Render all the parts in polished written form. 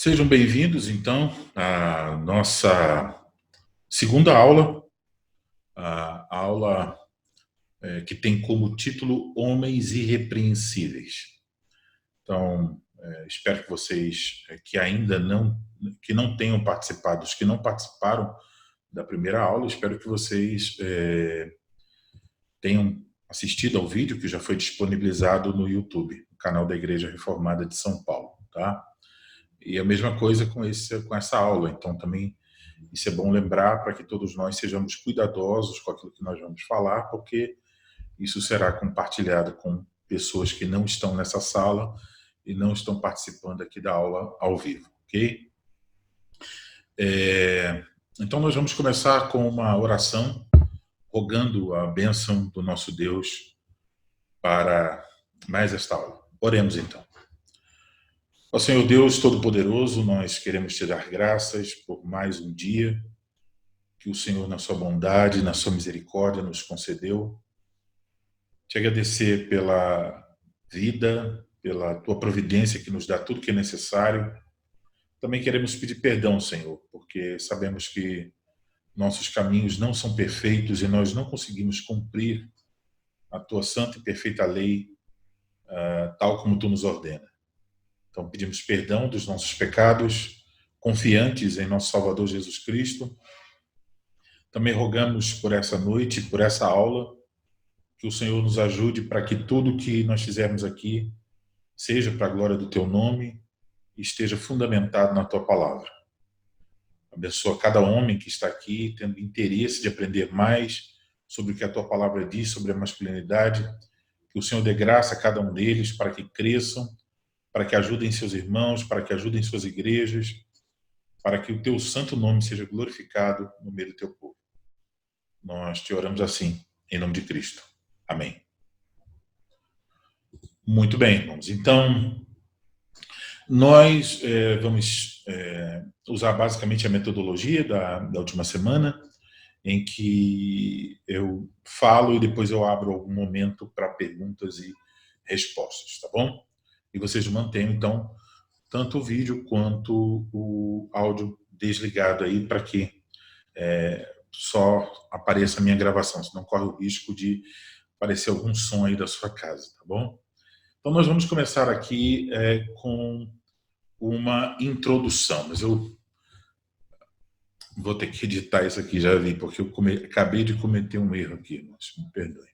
Sejam bem-vindos, então, à nossa segunda aula, a aula que tem como título Homens Irrepreensíveis. Então, espero que vocês que ainda não tenham participado, os que não participaram da primeira aula, espero que vocês tenham assistido ao vídeo que já foi disponibilizado no YouTube, no canal da Igreja Reformada de São Paulo, tá? E a mesma coisa com essa aula. Então, também isso é bom lembrar para que todos nós sejamos cuidadosos com aquilo que nós vamos falar, porque isso será compartilhado com pessoas que não estão nessa sala e não estão participando aqui da aula ao vivo, ok? Então, nós vamos começar com uma oração, rogando a bênção do nosso Deus para mais esta aula. Oremos, então. Ó Senhor Deus Todo-Poderoso, nós queremos te dar graças por mais um dia que o Senhor, na sua bondade, na sua misericórdia, nos concedeu. Te agradecer pela vida, pela tua providência que nos dá tudo que é necessário. Também queremos pedir perdão, Senhor, porque sabemos que nossos caminhos não são perfeitos e nós não conseguimos cumprir a tua santa e perfeita lei, tal como tu nos ordena. Então, pedimos perdão dos nossos pecados, confiantes em nosso Salvador Jesus Cristo. Também rogamos por essa noite, por essa aula, que o Senhor nos ajude para que tudo que nós fizermos aqui seja para a glória do teu nome e esteja fundamentado na tua palavra. Abençoa cada homem que está aqui, tendo interesse de aprender mais sobre o que a tua palavra diz sobre a masculinidade. Que o Senhor dê graça a cada um deles para que cresçam, para que ajudem seus irmãos, para que ajudem suas igrejas, para que o teu santo nome seja glorificado no meio do teu povo. Nós te oramos assim, em nome de Cristo. Amém. Muito bem, irmãos. Então, nós vamos usar basicamente a metodologia da última semana, em que eu falo e depois eu abro algum momento para perguntas e respostas, tá bom? E vocês mantenham, então, tanto o vídeo quanto o áudio desligado aí para que só apareça a minha gravação, senão corre o risco de aparecer algum som aí da sua casa, tá bom? Então nós vamos começar aqui com uma introdução, mas eu vou ter que editar isso aqui, já vi, porque eu acabei de cometer um erro aqui, mas me perdoe.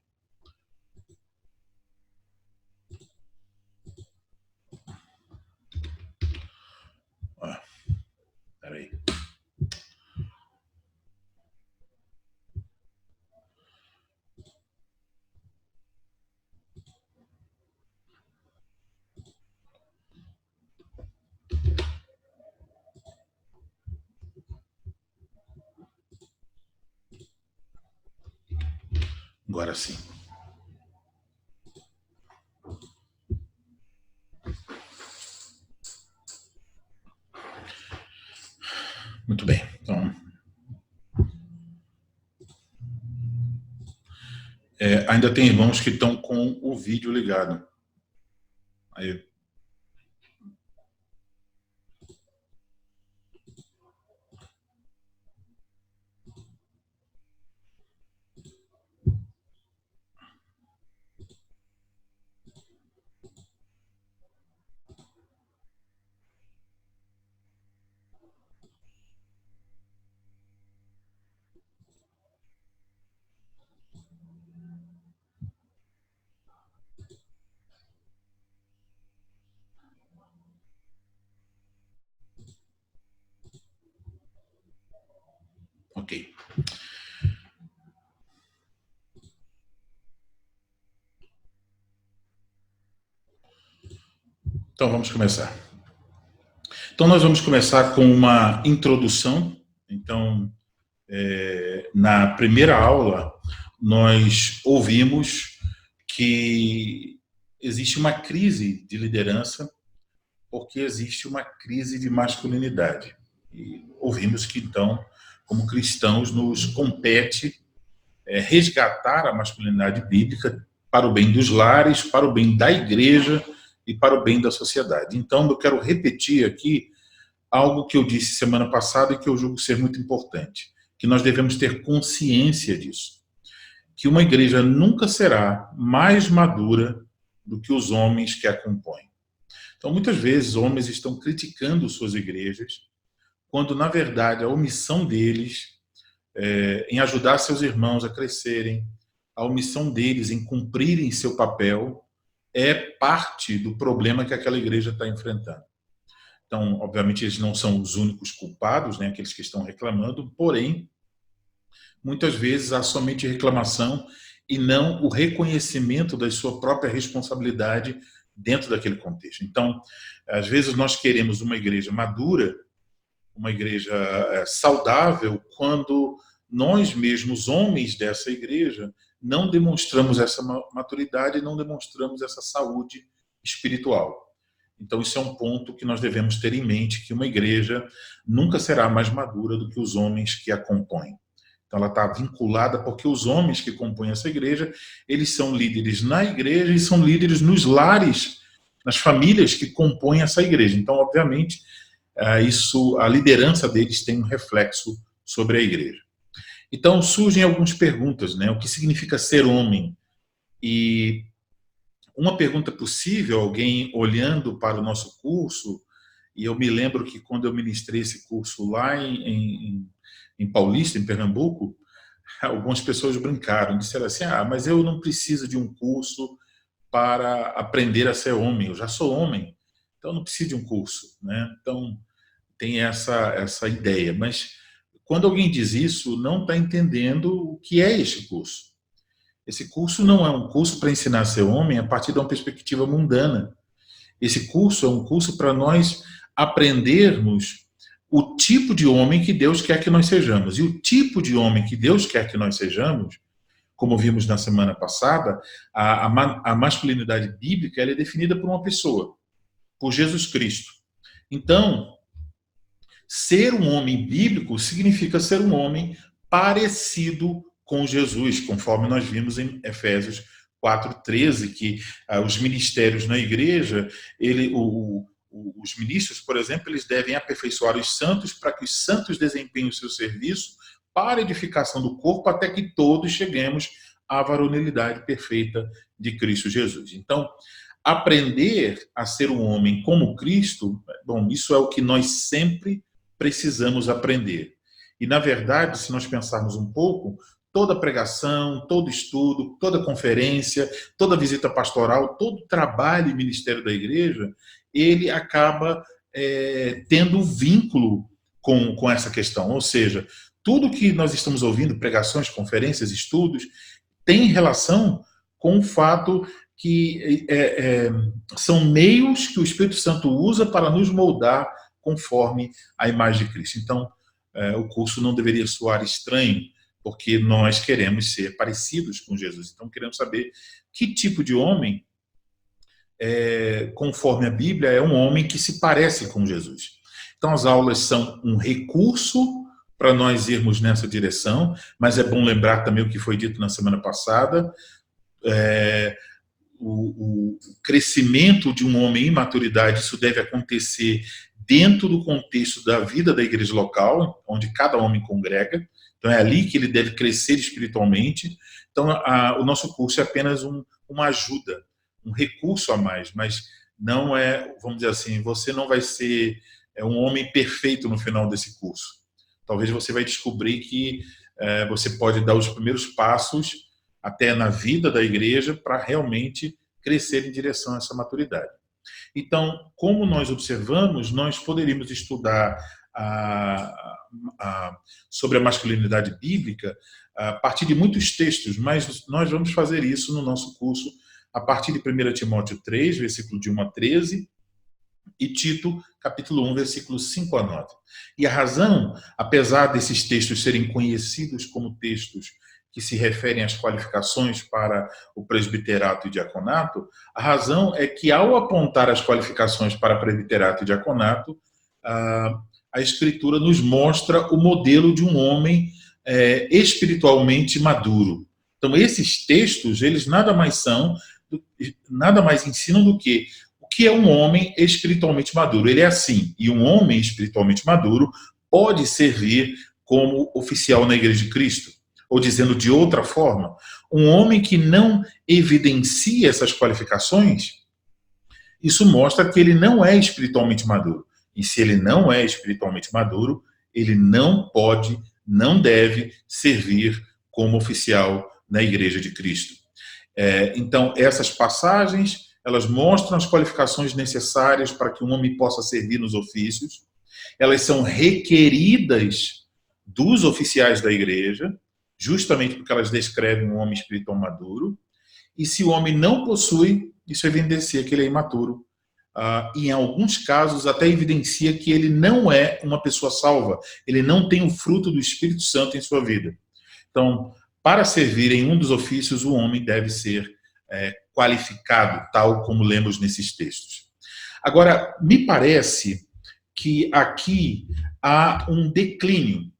Peraí. Agora sim. Muito bem. Então, ainda tem irmãos que estão com o vídeo ligado. Aí. Ok. Então vamos começar. Então nós vamos começar com uma introdução. Então, na primeira aula, nós ouvimos que existe uma crise de liderança porque existe uma crise de masculinidade. E ouvimos que, então, como cristãos, nos compete resgatar a masculinidade bíblica para o bem dos lares, para o bem da igreja e para o bem da sociedade. Então, eu quero repetir aqui algo que eu disse semana passada e que eu julgo ser muito importante, que nós devemos ter consciência disso, que uma igreja nunca será mais madura do que os homens que a compõem. Então, muitas vezes, homens estão criticando suas igrejas, quando, na verdade, a omissão deles em ajudar seus irmãos a crescerem, a omissão deles em cumprirem seu papel, é parte do problema que aquela igreja está enfrentando. Então, obviamente, eles não são os únicos culpados, né, aqueles que estão reclamando, porém, muitas vezes há somente reclamação e não o reconhecimento da sua própria responsabilidade dentro daquele contexto. Então, às vezes nós queremos uma igreja madura, uma igreja saudável, quando nós mesmos, homens dessa igreja, não demonstramos essa maturidade, não demonstramos essa saúde espiritual. Então, isso é um ponto que nós devemos ter em mente, que uma igreja nunca será mais madura do que os homens que a compõem. Então, ela está vinculada porque os homens que compõem essa igreja, eles são líderes na igreja e são líderes nos lares, nas famílias que compõem essa igreja. Então, obviamente, a liderança deles tem um reflexo sobre a igreja. Então, surgem algumas perguntas, né? O que significa ser homem? E uma pergunta possível, alguém olhando para o nosso curso, e eu me lembro que quando eu ministrei esse curso lá em Paulista, em Pernambuco, algumas pessoas brincaram, disseram assim, mas eu não preciso de um curso para aprender a ser homem, eu já sou homem, então não preciso de um curso, né? Então, tem essa ideia, mas quando alguém diz isso, não está entendendo o que é esse curso. Esse curso não é um curso para ensinar a ser homem a partir de uma perspectiva mundana. Esse curso é um curso para nós aprendermos o tipo de homem que Deus quer que nós sejamos. E o tipo de homem que Deus quer que nós sejamos, como vimos na semana passada, a masculinidade bíblica ela é definida por uma pessoa, por Jesus Cristo. Então, ser um homem bíblico significa ser um homem parecido com Jesus, conforme nós vimos em Efésios 4:13, que os ministérios na igreja, os ministros, por exemplo, eles devem aperfeiçoar os santos para que os santos desempenhem o seu serviço para a edificação do corpo, até que todos cheguemos à varonilidade perfeita de Cristo Jesus. Então, aprender a ser um homem como Cristo, bom, isso é o que nós sempre precisamos aprender. E, na verdade, se nós pensarmos um pouco, toda pregação, todo estudo, toda conferência, toda visita pastoral, todo trabalho e ministério da igreja, ele acaba tendo vínculo com essa questão. Ou seja, tudo que nós estamos ouvindo, pregações, conferências, estudos, tem relação com o fato que são meios que o Espírito Santo usa para nos moldar conforme a imagem de Cristo. Então, o curso não deveria soar estranho, porque nós queremos ser parecidos com Jesus. Então, queremos saber que tipo de homem, conforme a Bíblia, é um homem que se parece com Jesus. Então, as aulas são um recurso para nós irmos nessa direção, mas é bom lembrar também o que foi dito na semana passada, o crescimento de um homem em maturidade, isso deve acontecer dentro do contexto da vida da igreja local, onde cada homem congrega. Então, é ali que ele deve crescer espiritualmente. Então, o nosso curso é apenas uma ajuda, um recurso a mais, mas não é, vamos dizer assim, você não vai ser um homem perfeito no final desse curso. Talvez você vai descobrir que você pode dar os primeiros passos até na vida da igreja para realmente crescer em direção a essa maturidade. Então, como nós observamos, nós poderíamos estudar sobre a masculinidade bíblica a partir de muitos textos, mas nós vamos fazer isso no nosso curso a partir de 1 Timóteo 3, versículo de 1 a 13, e Tito, capítulo 1, versículos 5 a 9. E a razão, apesar desses textos serem conhecidos como textos que se referem às qualificações para o presbiterato e diaconato, a razão é que, ao apontar as qualificações para presbiterato e diaconato, a Escritura nos mostra o modelo de um homem espiritualmente maduro. Então, esses textos, eles nada mais ensinam do que o que é um homem espiritualmente maduro. Ele é assim, e um homem espiritualmente maduro pode servir como oficial na Igreja de Cristo. Ou dizendo de outra forma, um homem que não evidencia essas qualificações, isso mostra que ele não é espiritualmente maduro. E se ele não é espiritualmente maduro, ele não pode, não deve servir como oficial na Igreja de Cristo. Então, essas passagens, elas mostram as qualificações necessárias para que um homem possa servir nos ofícios. Elas são requeridas dos oficiais da igreja, justamente porque elas descrevem um homem espiritual maduro. E se o homem não possui, isso evidencia que ele é imaturo. E em alguns casos até evidencia que ele não é uma pessoa salva, ele não tem o fruto do Espírito Santo em sua vida. Então, para servir em um dos ofícios, o homem deve ser qualificado, tal como lemos nesses textos. Agora, me parece que aqui há um declínio,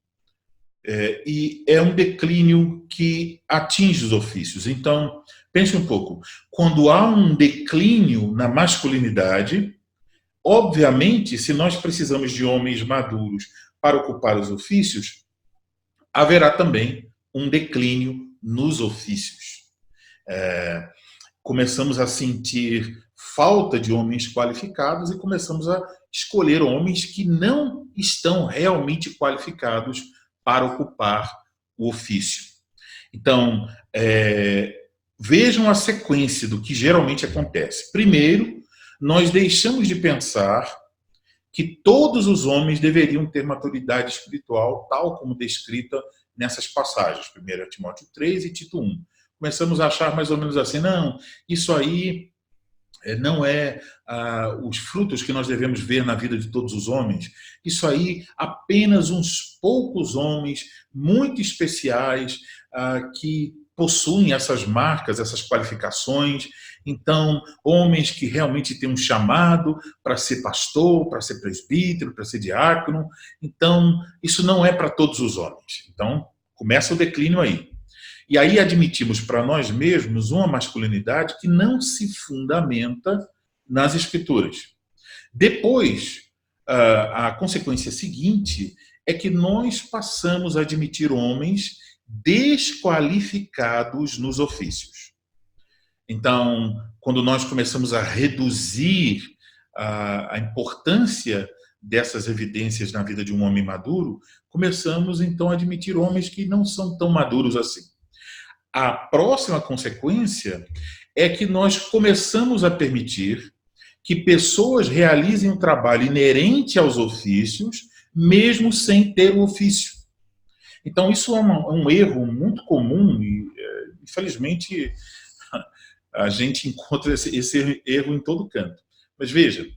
e é um declínio que atinge os ofícios. Então, pense um pouco, quando há um declínio na masculinidade, obviamente, se nós precisamos de homens maduros para ocupar os ofícios, haverá também um declínio nos ofícios. Começamos a sentir falta de homens qualificados e começamos a escolher homens que não estão realmente qualificados para ocupar o ofício. Então, vejam a sequência do que geralmente acontece. Primeiro, nós deixamos de pensar que todos os homens deveriam ter maturidade espiritual, tal como descrita nessas passagens, 1 Timóteo 3 e Tito 1. Começamos a achar mais ou menos assim, não, isso aí não é os frutos que nós devemos ver na vida de todos os homens. Isso aí, apenas uns poucos homens muito especiais que possuem essas marcas, essas qualificações. Então, homens que realmente têm um chamado para ser pastor, para ser presbítero, para ser diácono. Então, isso não é para todos os homens. Então, começa o declínio aí. E aí admitimos para nós mesmos uma masculinidade que não se fundamenta nas Escrituras. Depois, a consequência seguinte é que nós passamos a admitir homens desqualificados nos ofícios. Então, quando nós começamos a reduzir a importância dessas evidências na vida de um homem maduro, começamos então a admitir homens que não são tão maduros assim. A próxima consequência é que nós começamos a permitir que pessoas realizem um trabalho inerente aos ofícios, mesmo sem ter o ofício. Então, isso é um erro muito comum e, infelizmente, a gente encontra esse erro em todo canto. Mas veja,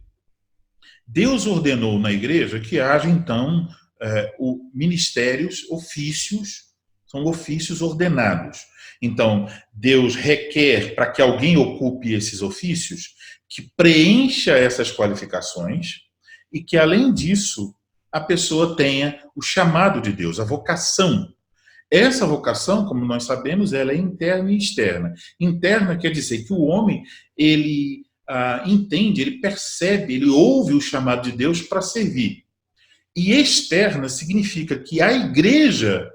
Deus ordenou na igreja que haja, então, ministérios, ofícios, são ofícios ordenados. Então, Deus requer para que alguém ocupe esses ofícios, que preencha essas qualificações e que, além disso, a pessoa tenha o chamado de Deus, a vocação. Essa vocação, como nós sabemos, ela é interna e externa. Interna quer dizer que o homem, ele entende, ele percebe, ele ouve o chamado de Deus para servir. E externa significa que a igreja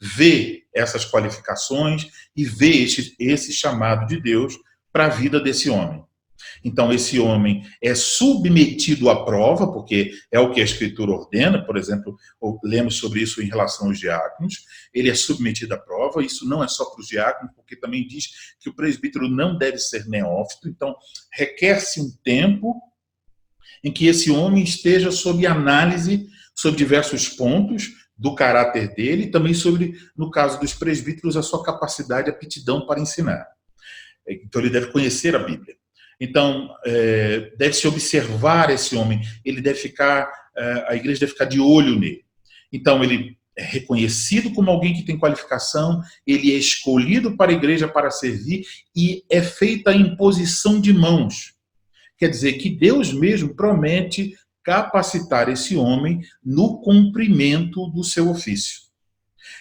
vê essas qualificações e vê esse chamado de Deus para a vida desse homem. Então, esse homem é submetido à prova, porque é o que a Escritura ordena. Por exemplo, lemos sobre isso em relação aos diáconos. Ele é submetido à prova. Isso não é só para os diáconos, porque também diz que o presbítero não deve ser neófito. Então, requer-se um tempo em que esse homem esteja sob análise sobre diversos pontos do caráter dele e também sobre, no caso dos presbíteros, a sua capacidade e aptidão para ensinar. Então, ele deve conhecer a Bíblia. Então, deve-se observar esse homem, ele deve ficar, a igreja deve ficar de olho nele. Então, ele é reconhecido como alguém que tem qualificação, ele é escolhido para a igreja para servir e é feita a imposição de mãos. Quer dizer que Deus mesmo promete capacitar esse homem no cumprimento do seu ofício.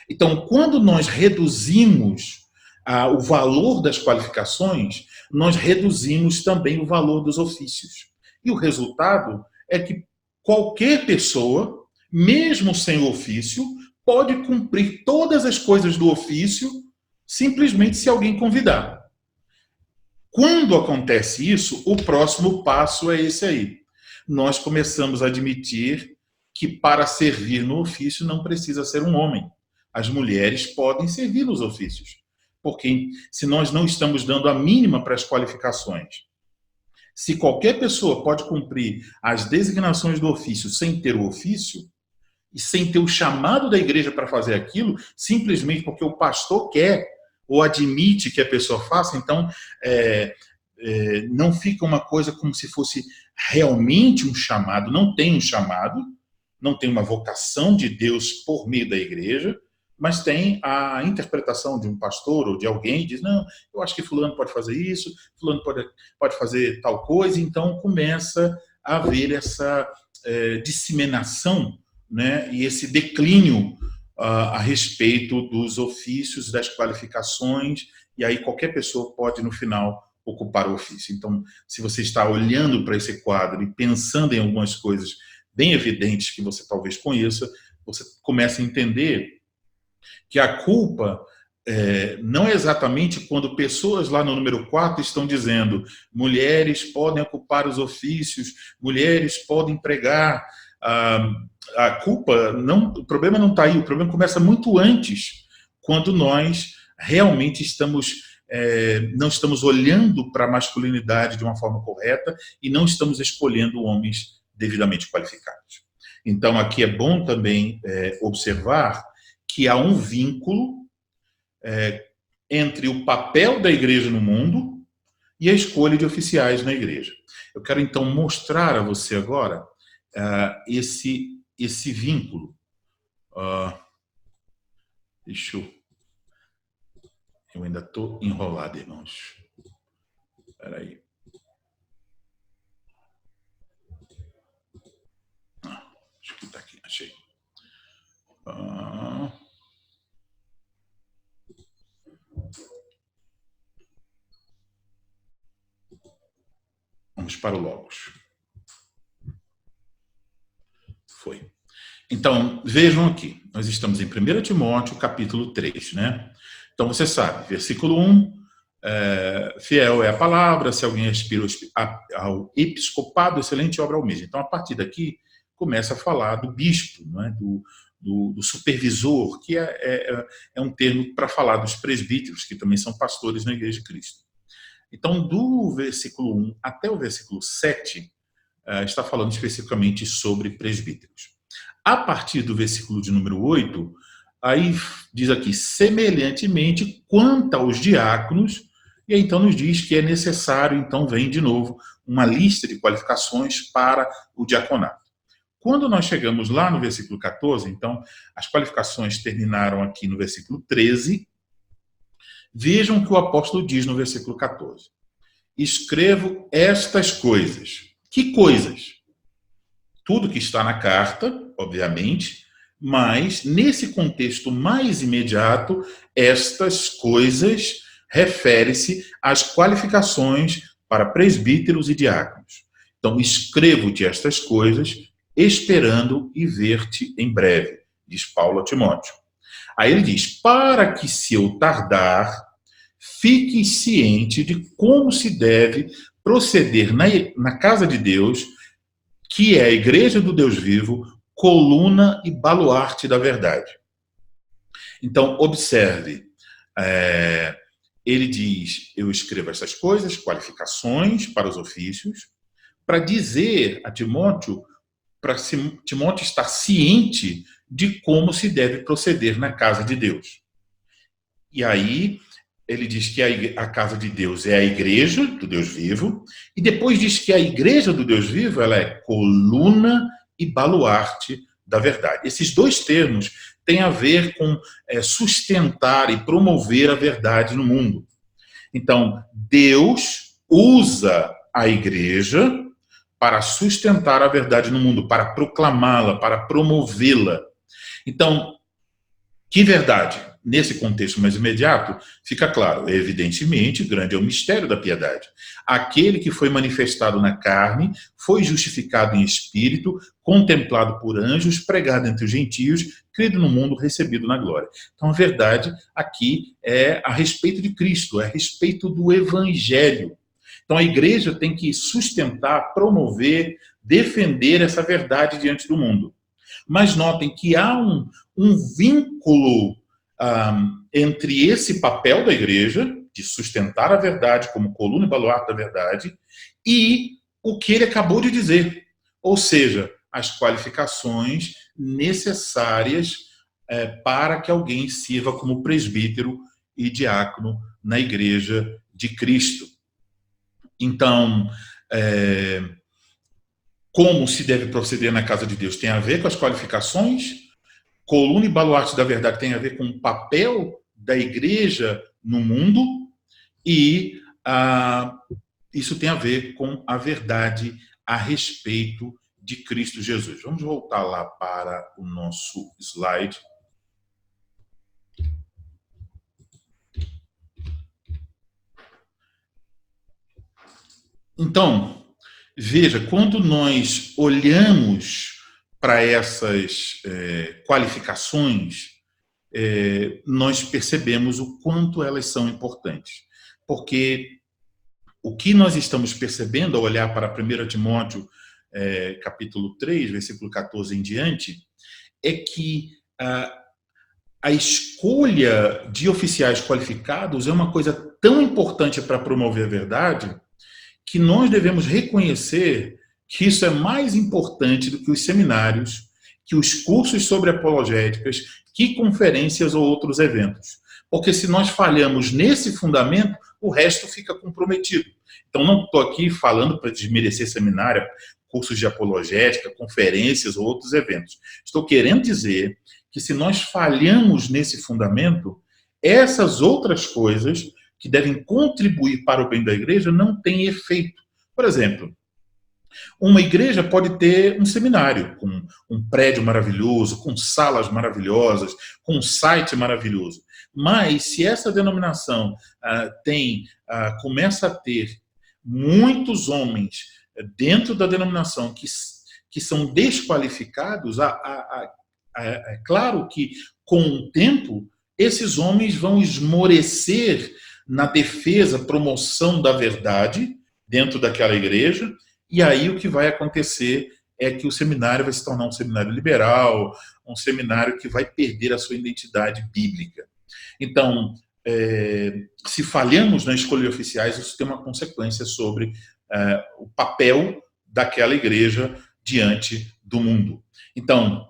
Então, quando nós reduzimos o valor das qualificações, nós reduzimos também o valor dos ofícios. E o resultado é que qualquer pessoa, mesmo sem o ofício, pode cumprir todas as coisas do ofício simplesmente se alguém convidar. Quando acontece isso, o próximo passo é esse aí. Nós começamos a admitir que para servir no ofício não precisa ser um homem. As mulheres podem servir nos ofícios. Porque se nós não estamos dando a mínima para as qualificações, se qualquer pessoa pode cumprir as designações do ofício sem ter o ofício, e sem ter o chamado da igreja para fazer aquilo, simplesmente porque o pastor quer ou admite que a pessoa faça, então não fica uma coisa como se fosse realmente um chamado, não tem um chamado, não tem uma vocação de Deus por meio da igreja, mas tem a interpretação de um pastor ou de alguém, diz, não, eu acho que fulano pode fazer isso, fulano pode fazer tal coisa, então começa a haver essa disseminação, né, e esse declínio a respeito dos ofícios, das qualificações, e aí qualquer pessoa pode, no final, ocupar o ofício. Então, se você está olhando para esse quadro e pensando em algumas coisas bem evidentes que você talvez conheça, você começa a entender que a culpa não é exatamente quando pessoas lá no número 4 estão dizendo mulheres podem ocupar os ofícios, mulheres podem pregar. A culpa, o problema não está aí, o problema começa muito antes, quando nós realmente não estamos olhando para a masculinidade de uma forma correta e não estamos escolhendo homens devidamente qualificados. Então, aqui é bom também observar que há um vínculo entre o papel da igreja no mundo e a escolha de oficiais na igreja. Eu quero, então, mostrar a você agora esse vínculo. Deixa eu ainda estou enrolado, irmãos. Espera aí. Acho que está aqui, achei. Vamos para o Logos. Foi. Então, vejam aqui, nós estamos em 1 Timóteo, capítulo 3, né? Então, você sabe, versículo 1, fiel é a palavra, se alguém aspira ao episcopado, excelente obra ao mesmo. Então, a partir daqui, começa a falar do bispo, né? do supervisor, que é um termo para falar dos presbíteros, que também são pastores na Igreja de Cristo. Então, do versículo 1 até o versículo 7, está falando especificamente sobre presbíteros. A partir do versículo de número 8, aí diz aqui, semelhantemente, quanto aos diáconos, e aí então nos diz que é necessário, então vem de novo, uma lista de qualificações para o diaconato. Quando nós chegamos lá no versículo 14, então, as qualificações terminaram aqui no versículo 13, vejam o que o apóstolo diz no versículo 14. Escrevo estas coisas. Que coisas? Tudo que está na carta, obviamente, mas nesse contexto mais imediato, estas coisas refere-se às qualificações para presbíteros e diáconos. Então, escrevo-te estas coisas, esperando e ver-te em breve, diz Paulo a Timóteo. Aí ele diz, para que se eu tardar, fique ciente de como se deve proceder na casa de Deus, que é a igreja do Deus vivo, coluna e baluarte da verdade. Então, observe, ele diz, eu escrevo essas coisas, qualificações para os ofícios, para dizer a Timóteo, para Timóteo estar ciente de como se deve proceder na casa de Deus. E aí, ele diz que a casa de Deus é a igreja do Deus vivo, e depois diz que a igreja do Deus vivo ela é coluna e baluarte da verdade. Esses dois termos têm a ver com sustentar e promover a verdade no mundo. Então, Deus usa a igreja para sustentar a verdade no mundo, para proclamá-la, para promovê-la. Então, que verdade? nesse contexto mais imediato, fica claro, evidentemente, grande é o mistério da piedade. Aquele que foi manifestado na carne, foi justificado em espírito, contemplado por anjos, pregado entre os gentios, crido no mundo, recebido na glória. Então, a verdade aqui é a respeito de Cristo, é a respeito do Evangelho. Então, a igreja tem que sustentar, promover, defender essa verdade diante do mundo. Mas notem que há um vínculo entre esse papel da igreja, de sustentar a verdade como coluna e baluarte da verdade, e o que ele acabou de dizer. Ou seja, as qualificações necessárias para que alguém sirva como presbítero e diácono na igreja de Cristo. Então, como se deve proceder na casa de Deus tem a ver com as qualificações, coluna e baluarte da verdade tem a ver com o papel da igreja no mundo, e isso tem a ver com a verdade a respeito de Cristo Jesus. Vamos voltar lá para o nosso slide. Então, veja, quando nós olhamos para essas qualificações, nós percebemos o quanto elas são importantes. Porque o que nós estamos percebendo ao olhar para 1 Timóteo, capítulo 3, versículo 14 em diante, é que a escolha de oficiais qualificados é uma coisa tão importante para promover a verdade que nós devemos reconhecer que isso é mais importante do que os seminários, que os cursos sobre apologéticas, que conferências ou outros eventos. Porque se nós falhamos nesse fundamento, o resto fica comprometido. Então, não estou aqui falando para desmerecer seminário, cursos de apologética, conferências ou outros eventos. Estou querendo dizer que se nós falhamos nesse fundamento, essas outras coisas que devem contribuir para o bem da igreja não têm efeito. Por exemplo, uma igreja pode ter um seminário com um prédio maravilhoso, com salas maravilhosas, com um site maravilhoso. Mas se essa denominação começa a ter muitos homens dentro da denominação que são desqualificados, é claro que com o tempo esses homens vão esmorecer na defesa, promoção da verdade dentro daquela igreja, e aí o que vai acontecer é que o seminário vai se tornar um seminário liberal, um seminário que vai perder a sua identidade bíblica. Então, se falhamos na escolha de oficiais, isso tem uma consequência sobre o papel daquela igreja diante do mundo. Então,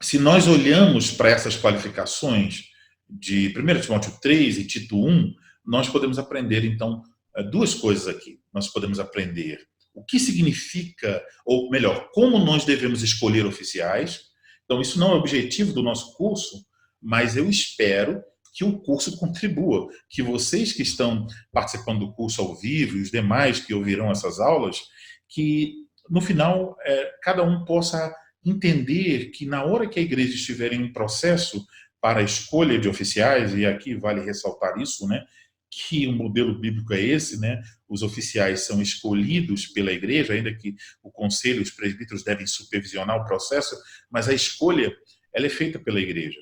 se nós olhamos para essas qualificações de 1 Timóteo 3 e Tito 1, nós podemos aprender, então, duas coisas aqui. Nós podemos aprender o que significa, ou melhor, como nós devemos escolher oficiais. Então, isso não é o objetivo do nosso curso, mas eu espero que o curso contribua, que vocês que estão participando do curso ao vivo e os demais que ouvirão essas aulas, que no final cada um possa entender que na hora que a igreja estiver em um processo para a escolha de oficiais, e aqui vale ressaltar isso, né, que o modelo bíblico é esse, né? Os oficiais são escolhidos pela igreja, ainda que o conselho e os presbíteros devem supervisionar o processo, mas a escolha ela é feita pela igreja.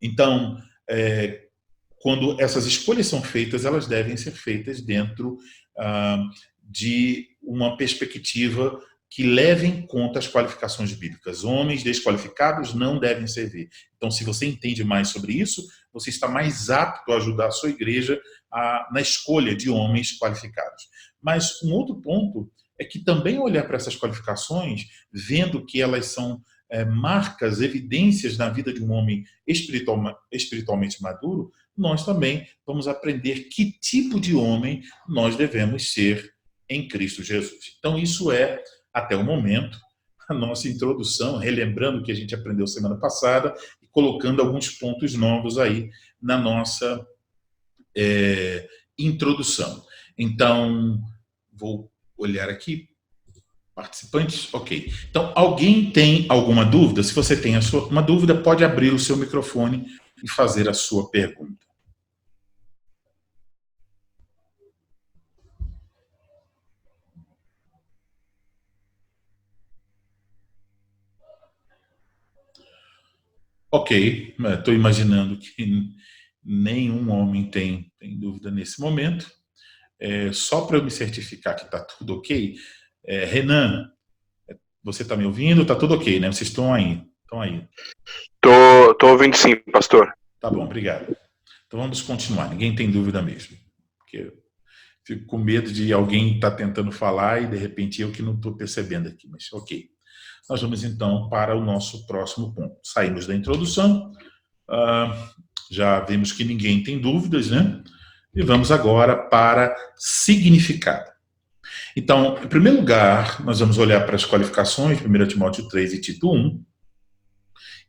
Então, quando essas escolhas são feitas, elas devem ser feitas dentro de uma perspectiva que leve em conta as qualificações bíblicas. Homens desqualificados não devem servir. Então, se você entende mais sobre isso, você está mais apto a ajudar a sua igreja na escolha de homens qualificados. Mas um outro ponto é que também olhar para essas qualificações, vendo que elas são marcas, evidências na vida de um homem espiritualmente maduro, nós também vamos aprender que tipo de homem nós devemos ser em Cristo Jesus. Então, isso é, até o momento, a nossa introdução, relembrando o que a gente aprendeu semana passada e colocando alguns pontos novos aí na nossa introdução. Então, vou olhar aqui. Participantes? Ok. Então, alguém tem alguma dúvida? Se você tem uma dúvida, pode abrir o seu microfone e fazer a sua pergunta. Ok, estou imaginando que nenhum homem tem dúvida nesse momento. Só para eu me certificar que está tudo ok, Renan, você está me ouvindo? Está tudo ok, né? Vocês estão aí? Estão aí? Tô ouvindo sim, pastor. Tá bom, obrigado. Então vamos continuar. Ninguém tem dúvida mesmo. Porque eu fico com medo de alguém estar tentando falar e de repente eu que não estou percebendo aqui. Mas ok. Nós vamos então para o nosso próximo ponto. Saímos da introdução. Já vimos que ninguém tem dúvidas, né? E vamos agora para significado. Então, em primeiro lugar, nós vamos olhar para as qualificações, 1 Timóteo 3 e Tito 1,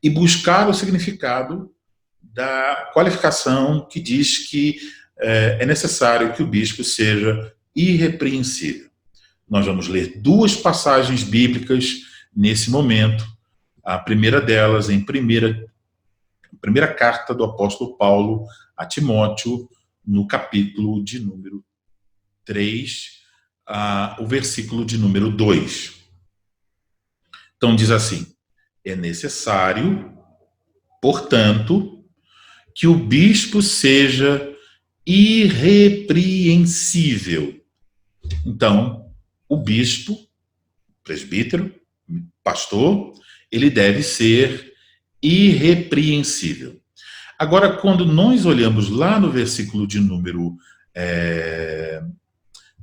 e buscar o significado da qualificação que diz que é necessário que o bispo seja irrepreensível. Nós vamos ler duas passagens bíblicas nesse momento. A primeira delas em primeira carta do apóstolo Paulo a Timóteo, no capítulo de número 3, o versículo de número 2. Então diz assim: é necessário, portanto, que o bispo seja irrepreensível. Então, o bispo, presbítero, pastor, ele deve ser irrepreensível. Agora, quando nós olhamos lá no versículo de número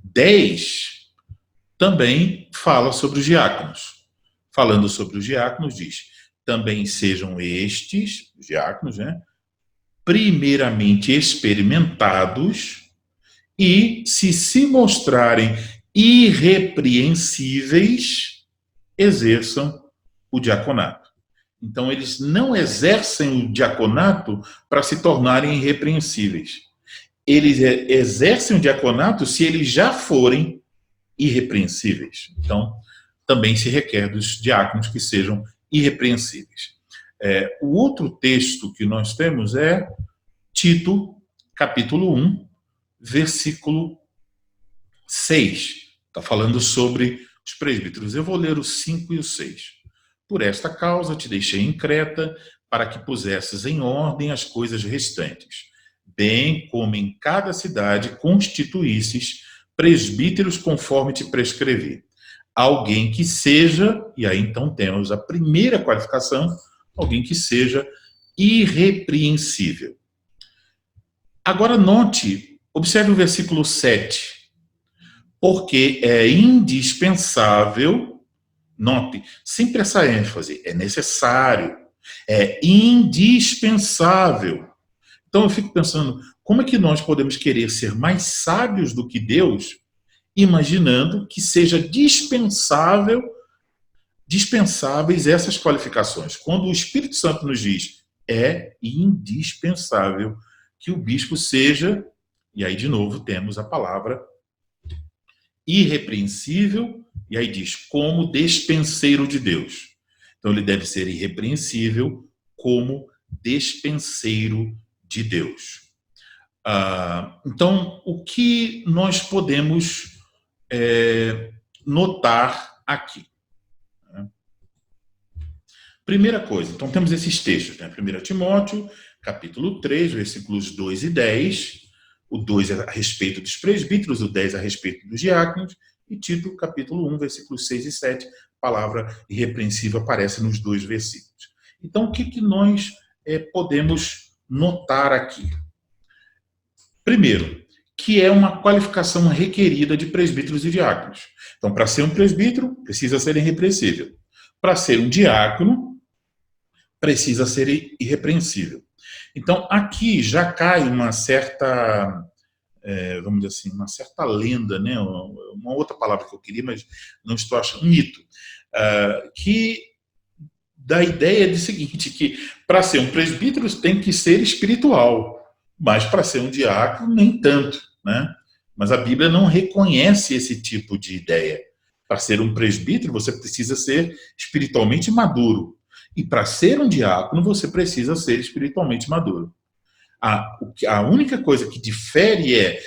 10, também fala sobre os diáconos. Falando sobre os diáconos, diz: também sejam estes, os diáconos, né, primeiramente experimentados e, se mostrarem irrepreensíveis, exerçam o diaconato. Então, eles não exercem o diaconato para se tornarem irrepreensíveis. Eles exercem o diaconato se eles já forem irrepreensíveis. Então, também se requer dos diáconos que sejam irrepreensíveis. O outro texto que nós temos é Tito, capítulo 1, versículo 6. Está falando sobre os presbíteros. Eu vou ler o 5 e o 6. Por esta causa te deixei em Creta, para que pusesses em ordem as coisas restantes, bem como em cada cidade constituísses presbíteros conforme te prescrevi. Alguém que seja, e aí então temos a primeira qualificação, alguém que seja irrepreensível. Agora note, observe o versículo 7. Porque é indispensável, note, sempre essa ênfase, é necessário, é indispensável. Então eu fico pensando, como é que nós podemos querer ser mais sábios do que Deus, imaginando que seja dispensáveis essas qualificações? Quando o Espírito Santo nos diz, é indispensável que o bispo seja, e aí de novo temos a palavra irrepreensível, e aí diz, como despenseiro de Deus. Então ele deve ser irrepreensível como despenseiro de Deus. Então, o que nós podemos notar aqui? Primeira coisa, então temos esses textos, né? 1 Timóteo, capítulo 3, versículos 2 e 10, o 2 é a respeito dos presbíteros, o 10 é a respeito dos diáconos, e Tito, capítulo 1, versículos 6 e 7, a palavra irrepreensível aparece nos dois versículos. Então, o que nós podemos notar aqui? Primeiro, que é uma qualificação requerida de presbíteros e diáconos. Então, para ser um presbítero, precisa ser irrepreensível. Para ser um diácono, precisa ser irrepreensível. Então, aqui já cai uma certa, vamos dizer assim, uma certa lenda, né? Uma outra palavra que eu queria, mas não estou achando, um mito, que dá a ideia de seguinte, que para ser um presbítero tem que ser espiritual, mas para ser um diácono nem tanto, né? Mas a Bíblia não reconhece esse tipo de ideia. Para ser um presbítero, você precisa ser espiritualmente maduro. E para ser um diácono, você precisa ser espiritualmente maduro. A única coisa que difere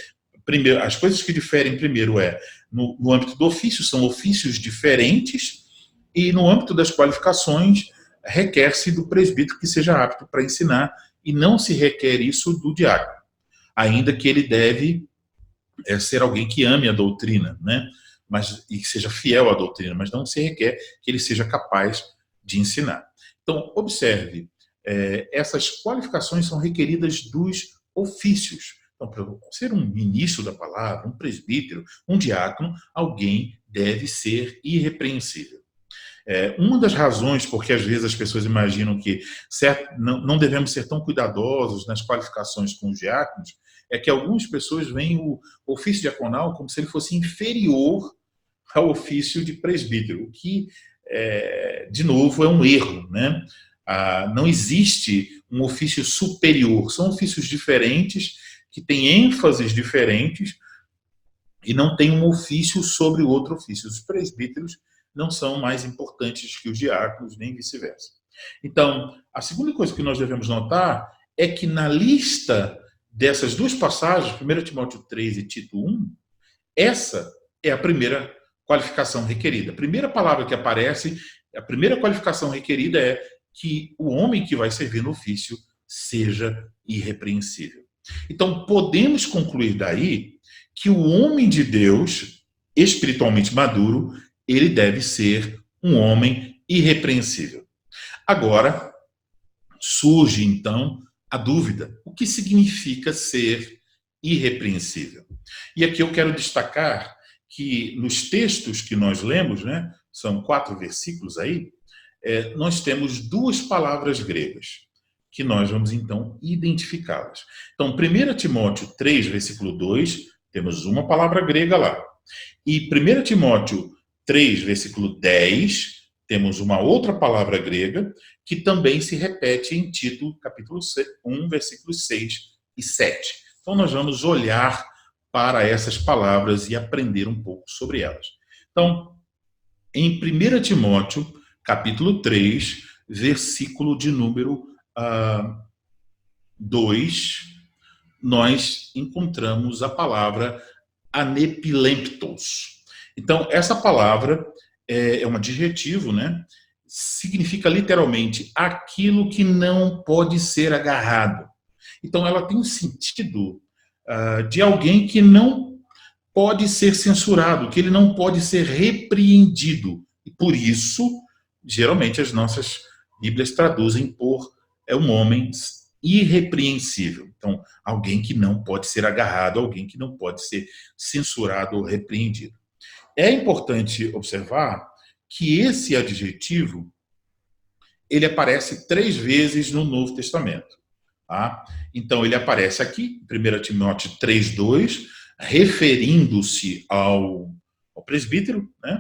primeiro, as coisas que diferem primeiro no âmbito do ofício, são ofícios diferentes, e no âmbito das qualificações, requer-se do presbítero que seja apto para ensinar, e não se requer isso do diácono, ainda que ele deve ser alguém que ame a doutrina, né? E que seja fiel à doutrina, mas não se requer que ele seja capaz de ensinar. Então, observe, essas qualificações são requeridas dos ofícios. Então, para ser um ministro da palavra, um presbítero, um diácono, alguém deve ser irrepreensível. Uma das razões porque às vezes as pessoas imaginam que não devemos ser tão cuidadosos nas qualificações com os diáconos é que algumas pessoas veem o ofício diaconal como se ele fosse inferior ao ofício de presbítero, o que, de novo, é um erro, né? Não existe um ofício superior, são ofícios diferentes, que têm ênfases diferentes, e não tem um ofício sobre o outro ofício. Os presbíteros não são mais importantes que os diáconos, nem vice-versa. Então, a segunda coisa que nós devemos notar é que na lista dessas duas passagens, 1 Timóteo 3 e Tito 1, essa é a primeira qualificação requerida. A primeira palavra que aparece, a primeira qualificação requerida é que o homem que vai servir no ofício seja irrepreensível. Então, podemos concluir daí que o homem de Deus, espiritualmente maduro, ele deve ser um homem irrepreensível. Agora, surge então a dúvida: o que significa ser irrepreensível? E aqui eu quero destacar que nos textos que nós lemos, né, são 4 versículos aí, nós temos 2 palavras gregas, que nós vamos então identificá-las. Então, 1 Timóteo 3, versículo 2, temos uma palavra grega lá. E 1 Timóteo 3, versículo 10, temos uma outra palavra grega, que também se repete em Tito, capítulo 1, versículos 6 e 7. Então, nós vamos olhar para essas palavras e aprender um pouco sobre elas. Então, em 1 Timóteo, capítulo 3, versículo de número 2, nós encontramos a palavra anepilemptos. Então, essa palavra é um adjetivo, né? Significa literalmente aquilo que não pode ser agarrado. Então, ela tem um sentido de alguém que não pode ser censurado, que ele não pode ser repreendido. E por isso, geralmente, as nossas Bíblias traduzem por um homem irrepreensível. Então, alguém que não pode ser agarrado, alguém que não pode ser censurado ou repreendido. É importante observar que esse adjetivo ele aparece 3 vezes no Novo Testamento. Tá? Então, ele aparece aqui, 1 Timóteo 3,2, referindo-se ao presbítero, né?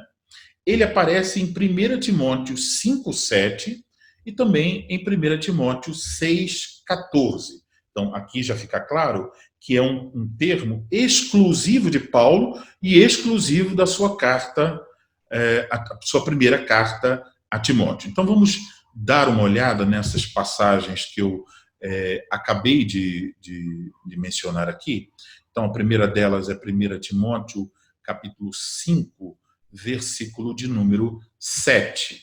Ele aparece em 1 Timóteo 5,7 e também em 1 Timóteo 6,14. Então, aqui já fica claro que é um termo exclusivo de Paulo e exclusivo da sua carta, a sua primeira carta a Timóteo. Então, vamos dar uma olhada nessas passagens que eu acabei de mencionar aqui. Então, a primeira delas é 1 Timóteo, capítulo 5, versículo de número 7.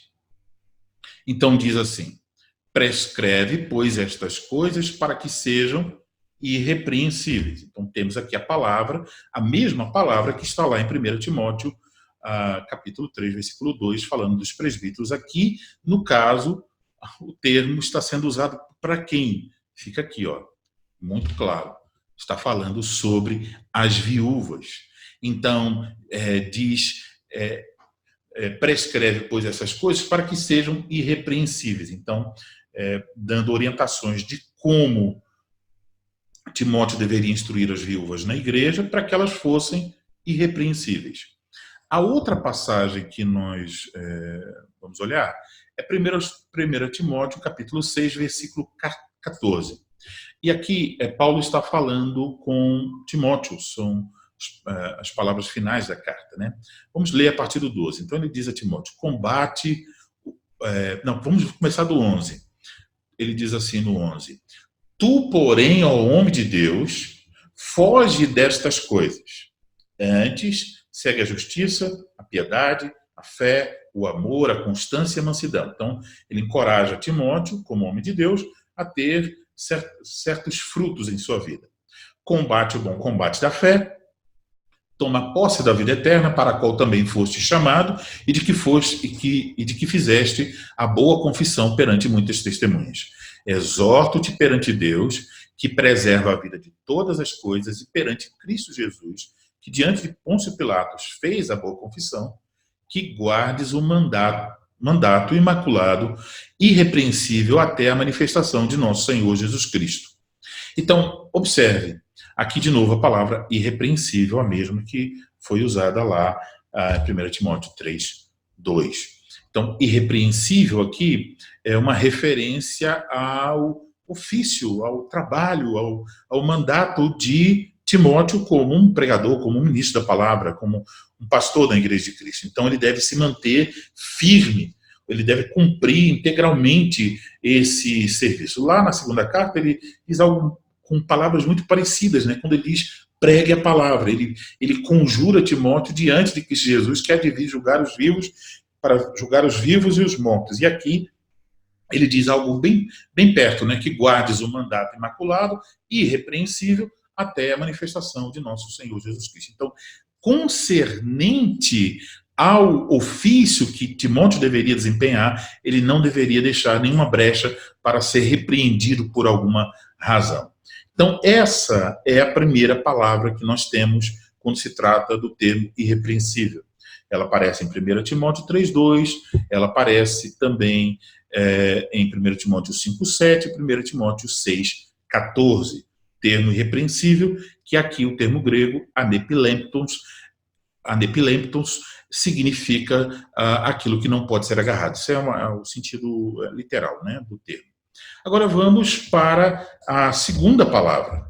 Então, diz assim: prescreve, pois, estas coisas para que sejam irrepreensíveis. Então, temos aqui a mesma palavra que está lá em 1 Timóteo, capítulo 3, versículo 2, falando dos presbíteros. Aqui, no caso, o termo está sendo usado para quem? Fica aqui, ó, muito claro. Está falando sobre as viúvas. Então, prescreve, pois, essas coisas para que sejam irrepreensíveis. Então, dando orientações de como Timóteo deveria instruir as viúvas na igreja para que elas fossem irrepreensíveis. A outra passagem que nós vamos olhar é 1 Timóteo, capítulo 6, versículo 14. E aqui Paulo está falando com Timóteo, são as palavras finais da carta, né? Vamos ler a partir do 12. Então ele diz a Timóteo: combate Não, vamos começar do 11. Ele diz assim no 11: Tu, porém, ó homem de Deus, foge destas coisas. Antes, segue a justiça, a piedade, a fé, o amor, a constância e a mansidão. Então, ele encoraja Timóteo, como homem de Deus, a ter certos frutos em sua vida. Combate o bom combate da fé, toma posse da vida eterna, para a qual também foste chamado, e de que fizeste a boa confissão perante muitas testemunhas. Exorto-te perante Deus, que preserva a vida de todas as coisas, e perante Cristo Jesus, que diante de Pôncio Pilatos fez a boa confissão, que guardes o mandato imaculado, irrepreensível até a manifestação de nosso Senhor Jesus Cristo. Então, observe, aqui de novo a palavra irrepreensível, a mesma que foi usada lá em 1 Timóteo 3, 2. Então, irrepreensível aqui é uma referência ao ofício, ao trabalho, ao mandato de Timóteo como um pregador, como um ministro da palavra, como um pastor da Igreja de Cristo. Então, ele deve se manter firme, ele deve cumprir integralmente esse serviço. Lá na segunda carta, ele diz algo com palavras muito parecidas, né? Quando ele diz pregue a palavra, ele conjura Timóteo diante de Cristo Jesus, que há de vir julgar os vivos, para julgar os vivos e os mortos. E aqui ele diz algo bem, bem perto, né? Que guardes o mandato imaculado e irrepreensível até a manifestação de nosso Senhor Jesus Cristo. Então, concernente ao ofício que Timóteo deveria desempenhar, ele não deveria deixar nenhuma brecha para ser repreendido por alguma razão. Então, essa é a primeira palavra que nós temos quando se trata do termo irrepreensível. Ela aparece em 1 Timóteo 3,2, ela aparece também em 1 Timóteo 5,7 e 1 Timóteo 6,14. Termo irrepreensível, que aqui o termo grego anepilemptos significa aquilo que não pode ser agarrado. Isso é o sentido literal, né, do termo. Agora vamos para a segunda palavra.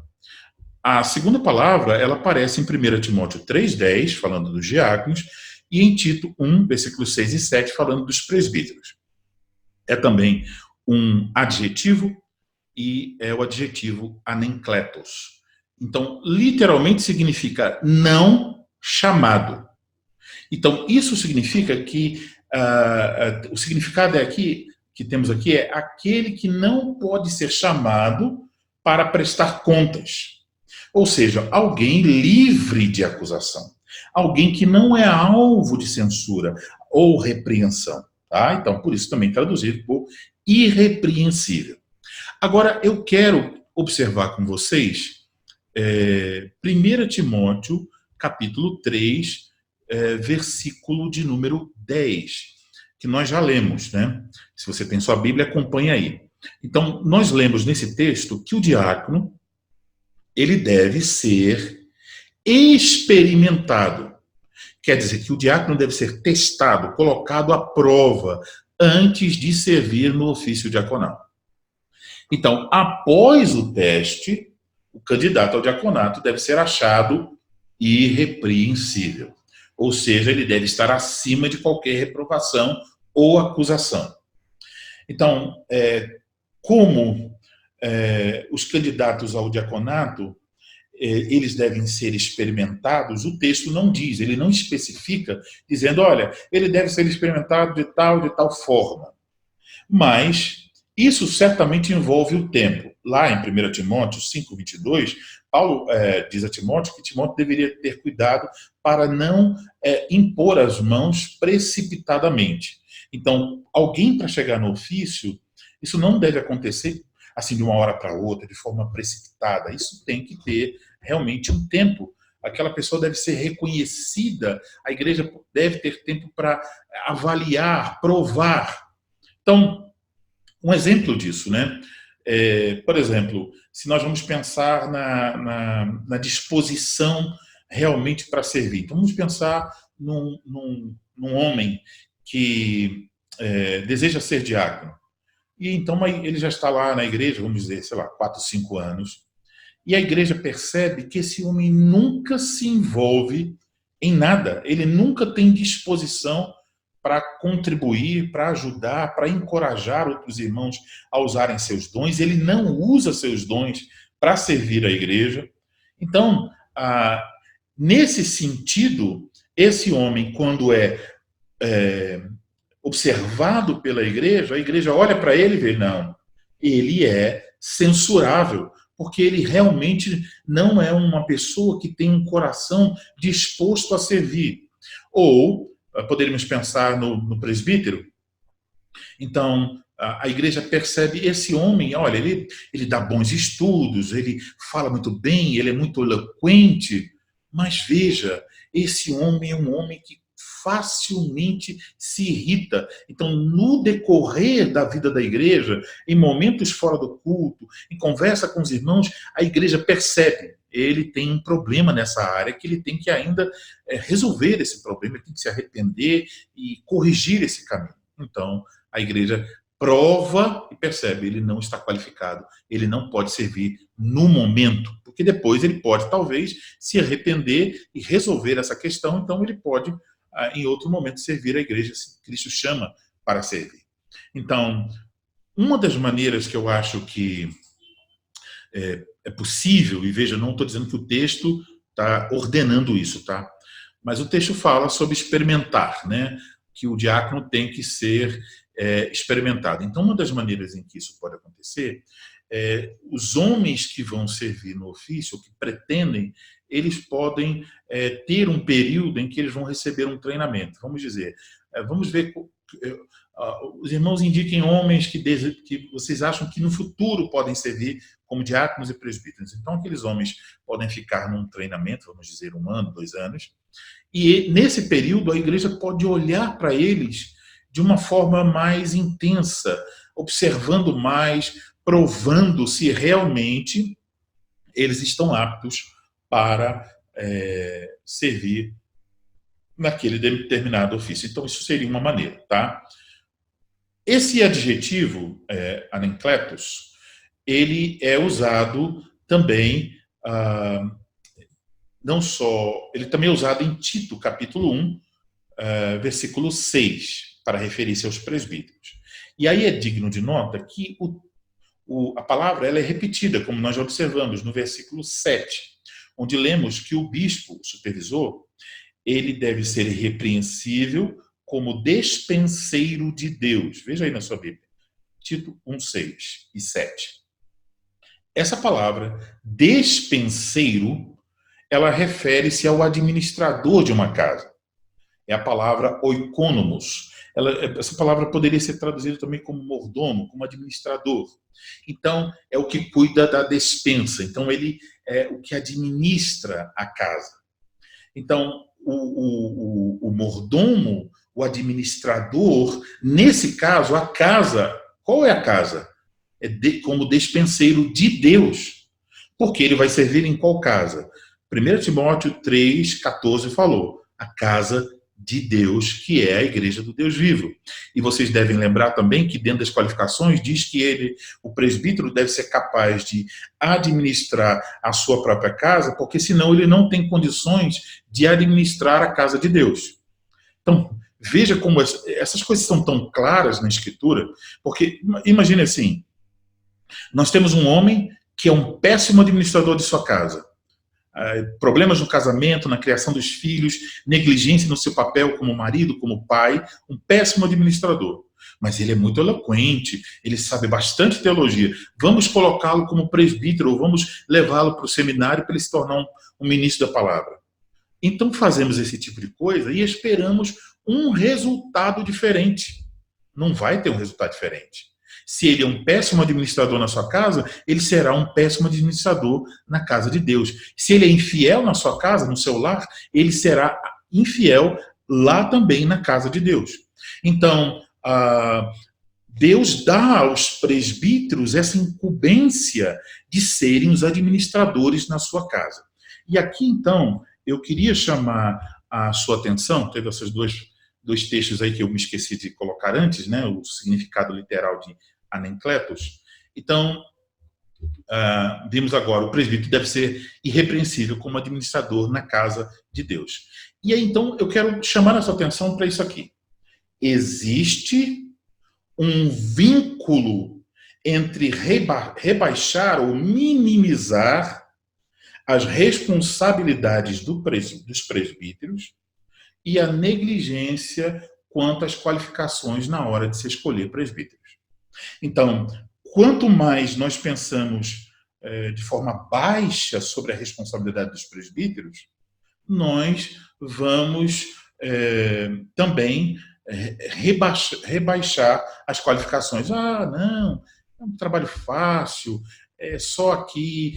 A segunda palavra, ela aparece em 1 Timóteo 3,10, falando dos diáconos, e em Tito 1, versículos 6 e 7, falando dos presbíteros. É também um adjetivo, e é o adjetivo anenkletos. Então, literalmente significa não chamado. Então, isso significa que o significado que temos aqui é aquele que não pode ser chamado para prestar contas. Ou seja, alguém livre de acusação. Alguém que não é alvo de censura ou repreensão. Tá? Então, por isso também traduzido por irrepreensível. Agora, eu quero observar com vocês 1 Timóteo, capítulo 3, versículo de número 10, que nós já lemos, né? Se você tem sua Bíblia, acompanha aí. Então, nós lemos nesse texto que o diácono, ele deve ser experimentado. Quer dizer que o diácono deve ser testado, colocado à prova, antes de servir no ofício diaconal. Então, após o teste, o candidato ao diaconato deve ser achado irrepreensível. Ou seja, ele deve estar acima de qualquer reprovação ou acusação. Então, como os candidatos ao diaconato, eles devem ser experimentados, o texto não diz, ele não especifica, dizendo, olha, ele deve ser experimentado de tal forma. Mas isso certamente envolve o tempo. Lá em 1 Timóteo 5,22, Paulo diz a Timóteo que Timóteo deveria ter cuidado para não impor as mãos precipitadamente. Então, alguém para chegar no ofício, isso não deve acontecer assim de uma hora para outra, de forma precipitada. Isso tem que ter realmente um tempo. Aquela pessoa deve ser reconhecida, a igreja deve ter tempo para avaliar, provar. Então, um exemplo disso, né? Por exemplo, se nós vamos pensar na disposição realmente para servir. Então, vamos pensar num homem que deseja ser diácono. E então ele já está lá na igreja, vamos dizer, sei lá, 4, 5 anos. E a igreja percebe que esse homem nunca se envolve em nada. Ele nunca tem disposição para contribuir, para ajudar, para encorajar outros irmãos a usarem seus dons. Ele não usa seus dons para servir a igreja. Então, nesse sentido, esse homem, quando é observado pela igreja, a igreja olha para ele e vê, não, ele é censurável, porque ele realmente não é uma pessoa que tem um coração disposto a servir. Ou poderíamos pensar no presbítero. Então, a igreja percebe esse homem, olha, ele dá bons estudos, ele fala muito bem, ele é muito eloquente, mas veja, esse homem é um homem que facilmente se irrita. Então, no decorrer da vida da igreja, em momentos fora do culto, em conversa com os irmãos, a igreja percebe, ele tem um problema nessa área, que ele tem que ainda resolver esse problema, ele tem que se arrepender e corrigir esse caminho. Então, a igreja prova e percebe, ele não está qualificado, ele não pode servir no momento, porque depois ele pode, talvez, se arrepender e resolver essa questão, então ele pode, em outro momento, servir a igreja, se Cristo chama para servir. Então, uma das maneiras que eu acho que é possível, e veja, não estou dizendo que o texto está ordenando isso, tá? Mas o texto fala sobre experimentar, né? Que o diácono tem que ser experimentado. Então, uma das maneiras em que isso pode acontecer os homens que vão servir no ofício, ou que pretendem, eles podem ter um período em que eles vão receber um treinamento. Vamos dizer, vamos ver, os irmãos indiquem homens que vocês acham que no futuro podem servir como diáconos e presbíteros. Então, aqueles homens podem ficar num treinamento, vamos dizer, 1 ano, 2 anos, e nesse período a igreja pode olhar para eles de uma forma mais intensa, observando mais, provando se realmente eles estão aptos para servir naquele determinado ofício. Então, isso seria uma maneira, tá? Esse adjetivo, anencletos, ele é usado também, não só, ele também é usado em Tito, capítulo 1, versículo 6, para referir-se aos presbíteros. E aí é digno de nota que a palavra ela é repetida, como nós já observamos, no versículo 7, onde lemos que o bispo, o supervisor, ele deve ser irrepreensível como despenseiro de Deus. Veja aí na sua Bíblia, Tito 1, 6 e 7. Essa palavra, despenseiro, ela refere-se ao administrador de uma casa. É a palavra oikonomos. Essa palavra poderia ser traduzida também como mordomo, como administrador. Então, é o que cuida da despensa. Então, ele é o que administra a casa. Então, o mordomo, o administrador, nesse caso, a casa, qual é a casa? Como despenseiro de Deus. Porque ele vai servir em qual casa? 1 Timóteo 3, 14 falou, a casa de Deus, que é a igreja do Deus vivo. E vocês devem lembrar também que dentro das qualificações diz que o presbítero deve ser capaz de administrar a sua própria casa, porque senão ele não tem condições de administrar a casa de Deus. Então, veja como essas coisas são tão claras na Escritura, porque imagine assim, nós temos um homem que é um péssimo administrador de sua casa. Problemas no casamento, na criação dos filhos, negligência no seu papel como marido, como pai, um péssimo administrador. Mas ele é muito eloquente, ele sabe bastante teologia. Vamos colocá-lo como presbítero, ou vamos levá-lo para o seminário para ele se tornar um ministro da palavra. Então fazemos esse tipo de coisa e esperamos um resultado diferente. Não vai ter um resultado diferente. Se ele é um péssimo administrador na sua casa, ele será um péssimo administrador na casa de Deus. Se ele é infiel na sua casa, no seu lar, ele será infiel lá também na casa de Deus. Então, Deus dá aos presbíteros essa incumbência de serem os administradores na sua casa. E aqui, então, eu queria chamar a sua atenção, teve esses dois textos aí que eu me esqueci de colocar antes, né, o significado literal de anencletos. Então, vimos agora, o presbítero deve ser irrepreensível como administrador na casa de Deus. E aí, então, eu quero chamar a sua atenção para isso aqui. existe um vínculo entre rebaixar ou minimizar as responsabilidades dos presbíteros e a negligência quanto às qualificações na hora de se escolher presbíteros. Então, quanto mais nós pensamos de forma baixa sobre a responsabilidade dos presbíteros, nós vamos também rebaixar as qualificações. Não, é um trabalho fácil, é só aqui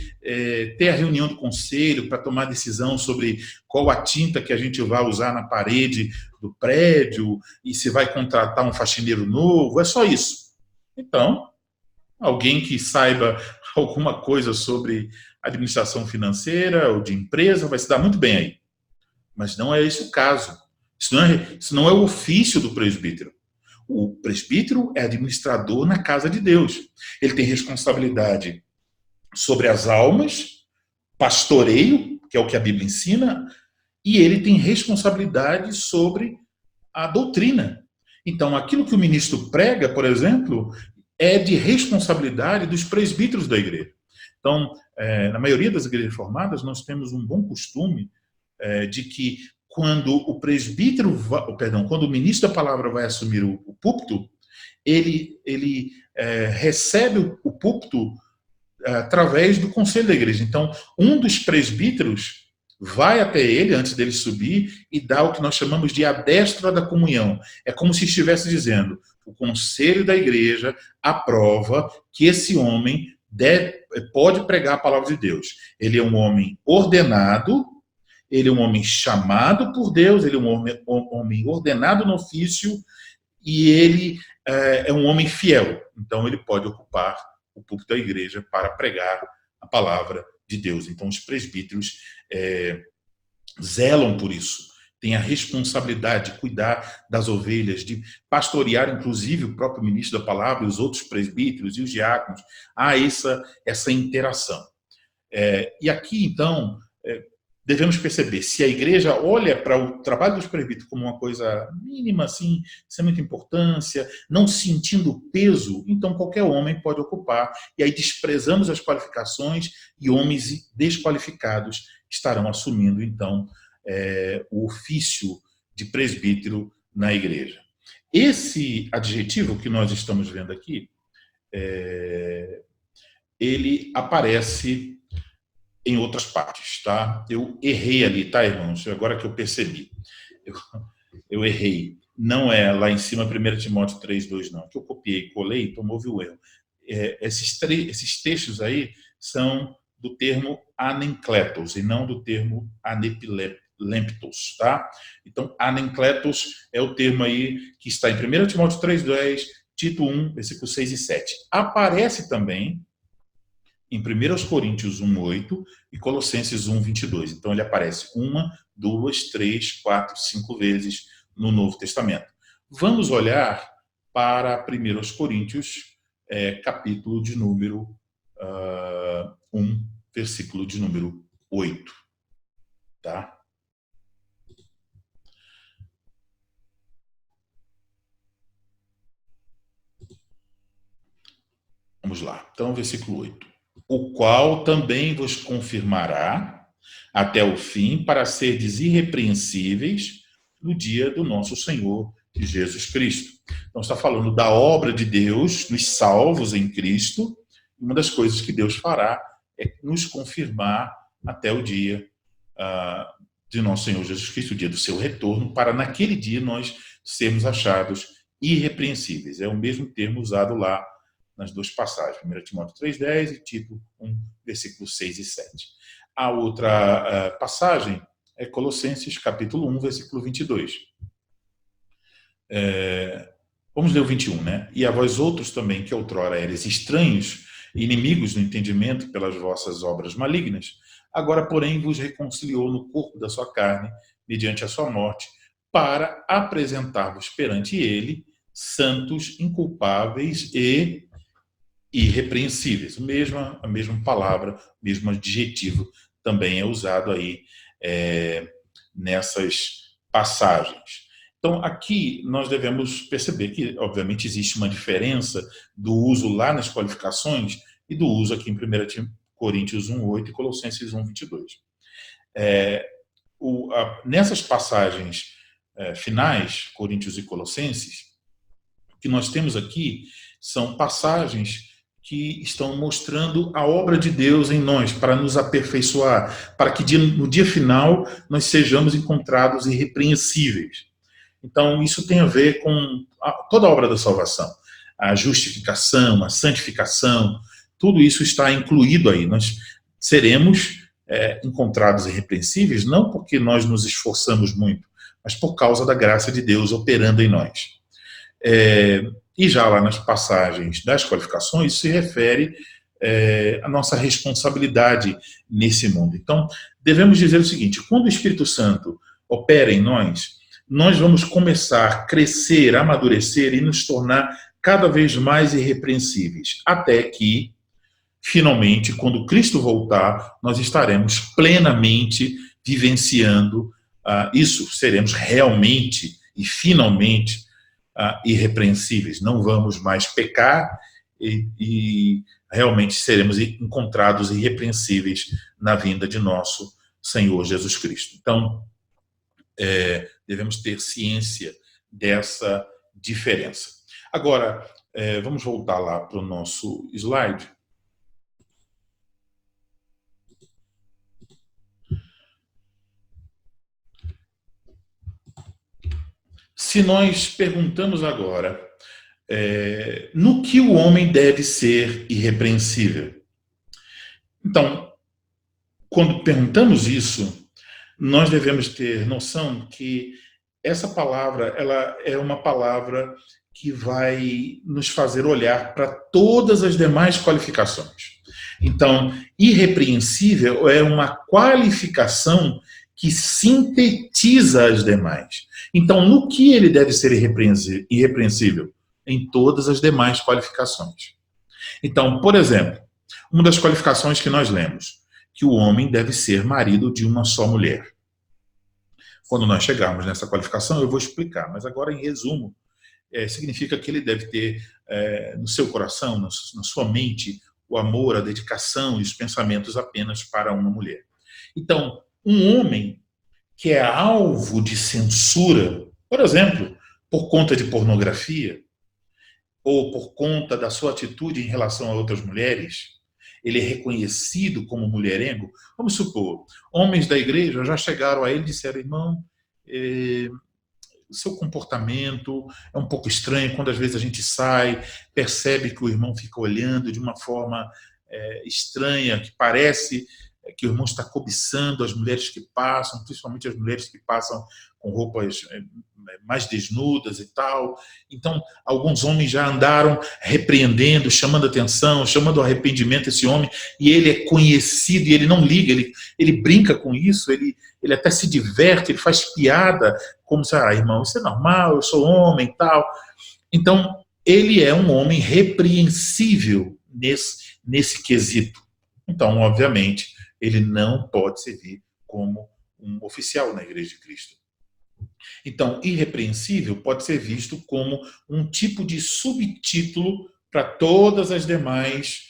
ter a reunião do conselho para tomar decisão sobre qual a tinta que a gente vai usar na parede do prédio e se vai contratar um faxineiro novo, é só isso. Então, alguém que saiba alguma coisa sobre administração financeira ou de empresa vai se dar muito bem aí. Mas não é esse o caso. Isso não é o ofício do presbítero. O presbítero é administrador na casa de Deus. Ele tem responsabilidade sobre as almas, pastoreio, que é o que a Bíblia ensina, e ele tem responsabilidade sobre a doutrina. Então, aquilo que o ministro prega, por exemplo, é de responsabilidade dos presbíteros da igreja. Então, na maioria das igrejas reformadas, nós temos um bom costume de que quando o presbítero, quando o ministro da palavra vai assumir o púlpito, ele recebe o púlpito através do conselho da igreja. Então, um dos presbíteros vai até ele, antes dele subir, e dá o que nós chamamos de adestra da comunhão. É como se estivesse dizendo, o conselho da igreja aprova que esse homem pode pregar a palavra de Deus. Ele é um homem ordenado, ele é um homem chamado por Deus, ele é um homem ordenado no ofício, e ele é um homem fiel. Então, ele pode ocupar o púlpito da igreja para pregar a palavra de Deus. Então, os presbíteros zelam por isso, têm a responsabilidade de cuidar das ovelhas, de pastorear, inclusive, o próprio ministro da palavra, os outros presbíteros e os diáconos. Há essa interação. E aqui, então, devemos perceber, se a igreja olha para o trabalho dos presbíteros como uma coisa mínima, assim, sem muita importância, não sentindo peso, então qualquer homem pode ocupar, e aí desprezamos as qualificações e homens desqualificados estarão assumindo, então, o ofício de presbítero na igreja. Esse adjetivo que nós estamos vendo aqui, ele aparece em outras partes, tá? Eu errei ali, tá, irmãos? Agora que eu percebi. Eu errei. Não é lá em cima, 1 Timóteo 3:2, não. Que eu copiei, colei, então houve o erro. Esses textos aí são do termo anencletos e não do termo anepilemptos, tá? Então, anencletos é o termo aí que está em 1 Timóteo 3:10, Tito 1, versículos 6 e 7. Aparece também em 1 Coríntios 1:8 e Colossenses 1:22. Então, ele aparece 1, 2, 3, 4, 5 vezes no Novo Testamento. Vamos olhar para 1 Coríntios, capítulo de número 1, versículo de número 8. Tá? Vamos lá. Então, versículo 8. O qual também vos confirmará até o fim, para serdes irrepreensíveis no dia do nosso Senhor Jesus Cristo. Então, está falando da obra de Deus, nos salvos em Cristo. Uma das coisas que Deus fará é nos confirmar até o dia de nosso Senhor Jesus Cristo, o dia do seu retorno, para naquele dia nós sermos achados irrepreensíveis. É o mesmo termo usado lá nas duas passagens, 1 Timóteo 3:10 e Tito 1, versículos 6 e 7. A outra passagem é Colossenses, capítulo 1, versículo 22. Vamos ler o 21, né? E a vós outros também, que outrora eres estranhos, inimigos no entendimento pelas vossas obras malignas, agora, porém, vos reconciliou no corpo da sua carne, mediante a sua morte, para apresentar-vos perante ele, santos, inculpáveis e irrepreensíveis. A mesma palavra, o mesmo adjetivo também é usado aí nessas passagens. Então, aqui nós devemos perceber que, obviamente, existe uma diferença do uso lá nas qualificações e do uso aqui em 1 Coríntios 1:8 e Colossenses 1:22. Nessas passagens finais, Coríntios e Colossenses, o que nós temos aqui são passagens que estão mostrando a obra de Deus em nós, para nos aperfeiçoar, para que no dia final nós sejamos encontrados irrepreensíveis. Então, isso tem a ver com toda a obra da salvação. A justificação, a santificação, tudo isso está incluído aí. Nós seremos encontrados irrepreensíveis, não porque nós nos esforçamos muito, mas por causa da graça de Deus operando em nós. E já lá nas passagens das qualificações, isso se refere à nossa responsabilidade nesse mundo. Então, devemos dizer o seguinte: quando o Espírito Santo opera em nós, nós vamos começar a crescer, amadurecer e nos tornar cada vez mais irrepreensíveis, até que, finalmente, quando Cristo voltar, nós estaremos plenamente vivenciando isso, seremos realmente e finalmente irrepreensíveis. Não vamos mais pecar e realmente seremos encontrados irrepreensíveis na vinda de nosso Senhor Jesus Cristo. Então, devemos ter ciência dessa diferença. Agora, vamos voltar lá para o nosso slide. Se nós perguntamos agora no que o homem deve ser irrepreensível. Então, quando perguntamos isso, nós devemos ter noção que essa palavra, ela é uma palavra que vai nos fazer olhar para todas as demais qualificações. Então, irrepreensível é uma qualificação que sintetiza as demais. Então, no que ele deve ser irrepreensível? Em todas as demais qualificações. Então, por exemplo, uma das qualificações que nós lemos, que o homem deve ser marido de uma só mulher. Quando nós chegarmos nessa qualificação, eu vou explicar, mas agora, em resumo, significa que ele deve ter no seu coração, na sua mente, o amor, a dedicação e os pensamentos apenas para uma mulher. Então, um homem que é alvo de censura, por exemplo, por conta de pornografia, ou por conta da sua atitude em relação a outras mulheres, ele é reconhecido como mulherengo. Vamos supor, homens da igreja já chegaram a ele e disseram: irmão, seu comportamento é um pouco estranho. Quando às vezes a gente sai, percebe que o irmão fica olhando de uma forma estranha, que parece que o irmão está cobiçando as mulheres que passam, principalmente as mulheres que passam com roupas mais desnudas e tal. Então, alguns homens já andaram repreendendo, chamando atenção, chamando arrependimento esse homem, e ele é conhecido e ele não liga, ele brinca com isso, ele até se diverte, ele faz piada, como se, irmão, isso é normal, eu sou homem e tal. Então, ele é um homem repreensível nesse quesito. Então, obviamente, ele não pode servir como um oficial na Igreja de Cristo. Então, irrepreensível pode ser visto como um tipo de subtítulo para todas as demais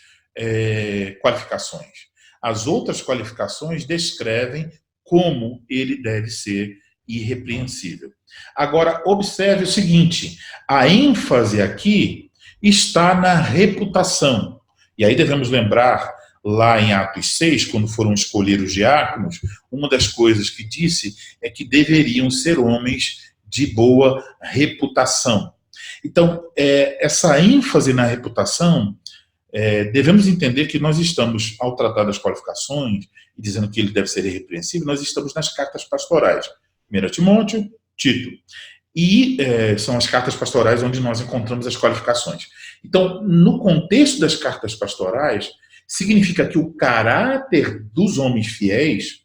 qualificações. As outras qualificações descrevem como ele deve ser irrepreensível. Agora, observe o seguinte: a ênfase aqui está na reputação. E aí devemos lembrar, lá em Atos 6, quando foram escolher os diáconos, uma das coisas que disse é que deveriam ser homens de boa reputação. Então, essa ênfase na reputação, devemos entender que nós estamos, ao tratar das qualificações, e dizendo que ele deve ser irrepreensível, nós estamos nas cartas pastorais. 1 Timóteo, Tito. E são as cartas pastorais onde nós encontramos as qualificações. Então, no contexto das cartas pastorais, significa que o caráter dos homens fiéis,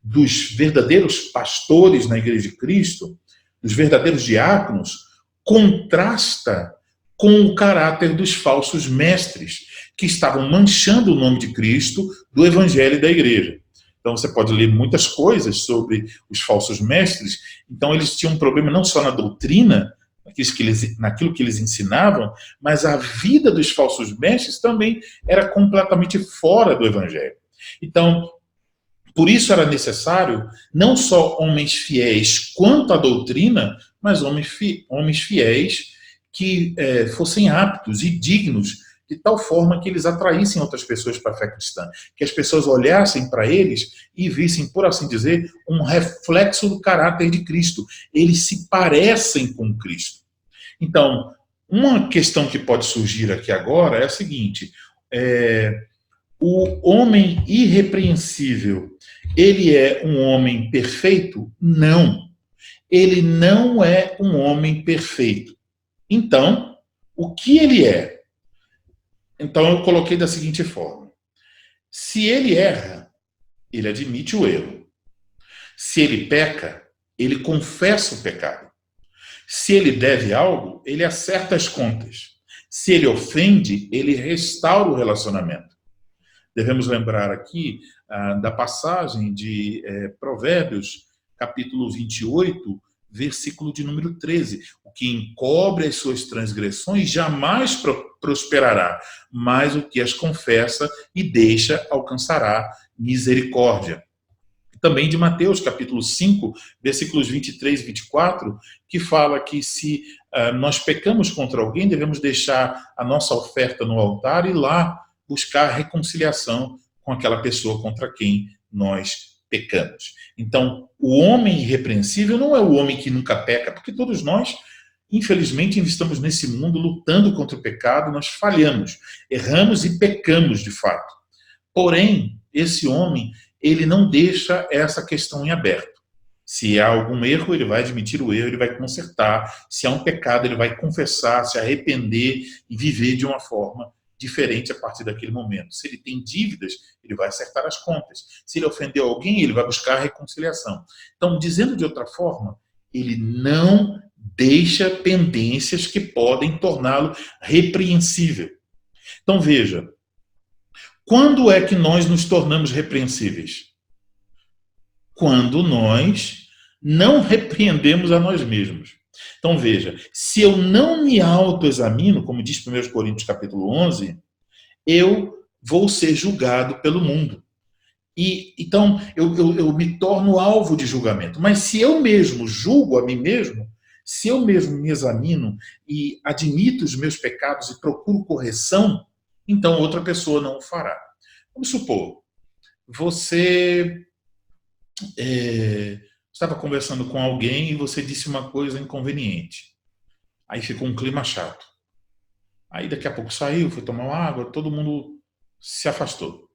dos verdadeiros pastores na Igreja de Cristo, dos verdadeiros diáconos, contrasta com o caráter dos falsos mestres, que estavam manchando o nome de Cristo, do Evangelho e da Igreja. Então você pode ler muitas coisas sobre os falsos mestres. Então eles tinham um problema não só na doutrina, naquilo que eles ensinavam, mas a vida dos falsos mestres também era completamente fora do evangelho. Então, por isso era necessário não só homens fiéis quanto à doutrina, mas homens fiéis que fossem aptos e dignos, de tal forma que eles atraíssem outras pessoas para a fé cristã, que as pessoas olhassem para eles e vissem, por assim dizer, um reflexo do caráter de Cristo. Eles se parecem com Cristo. Então, uma questão que pode surgir aqui agora é a seguinte: o homem irrepreensível, ele é um homem perfeito? Não. Ele não é um homem perfeito. Então, o que ele é? Então, eu coloquei da seguinte forma: se ele erra, ele admite o erro. Se ele peca, ele confessa o pecado. Se ele deve algo, ele acerta as contas. Se ele ofende, ele restaura o relacionamento. Devemos lembrar aqui da passagem de Provérbios, capítulo 28, versículo de número 13. O que encobre as suas transgressões jamais prosperará, mas o que as confessa e deixa alcançará misericórdia. Também de Mateus, capítulo 5, versículos 23 e 24, que fala que se nós pecamos contra alguém, devemos deixar a nossa oferta no altar e lá buscar reconciliação com aquela pessoa contra quem nós pecamos. Então, o homem irrepreensível não é o homem que nunca peca, porque todos nós, infelizmente, estamos nesse mundo lutando contra o pecado, nós falhamos, erramos e pecamos de fato. Porém, esse homem, ele não deixa essa questão em aberto. Se há algum erro, ele vai admitir o erro, ele vai consertar. Se há um pecado, ele vai confessar, se arrepender e viver de uma forma diferente a partir daquele momento. Se ele tem dívidas, ele vai acertar as contas. Se ele ofendeu alguém, ele vai buscar a reconciliação. Então, dizendo de outra forma, ele não deixa pendências que podem torná-lo repreensível. Então, veja, quando é que nós nos tornamos repreensíveis? Quando nós não repreendemos a nós mesmos. Então veja, se eu não me autoexamino, como diz 1 Coríntios capítulo 11, eu vou ser julgado pelo mundo. E então eu me torno alvo de julgamento. Mas se eu mesmo julgo a mim mesmo, se eu mesmo me examino e admito os meus pecados e procuro correção, então outra pessoa não o fará. Vamos supor, você estava conversando com alguém e você disse uma coisa inconveniente. Aí ficou um clima chato. Aí daqui a pouco saiu, foi tomar uma água, todo mundo se afastou.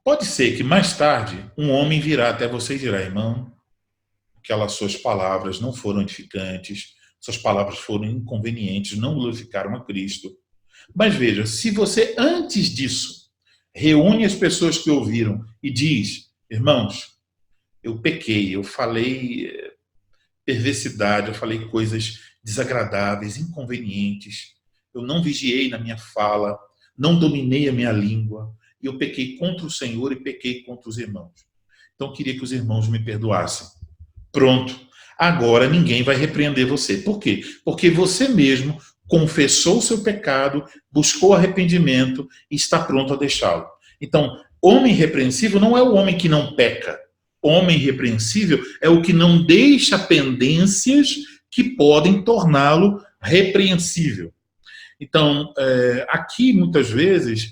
Pode ser que mais tarde um homem virá até você e dirá: irmão, aquelas suas palavras não foram edificantes, suas palavras foram inconvenientes, não glorificaram a Cristo. Mas veja, se você antes disso reúne as pessoas que ouviram e diz: irmãos, eu pequei, eu falei perversidade, eu falei coisas desagradáveis, inconvenientes, eu não vigiei na minha fala, não dominei a minha língua, eu pequei contra o Senhor e pequei contra os irmãos. Então eu queria que os irmãos me perdoassem. Pronto. Agora ninguém vai repreender você. Por quê? Porque você mesmo confessou o seu pecado, buscou arrependimento e está pronto a deixá-lo. Então, homem irrepreensível não é o homem que não peca. Homem irrepreensível é o que não deixa pendências que podem torná-lo repreensível. Então, aqui, muitas vezes,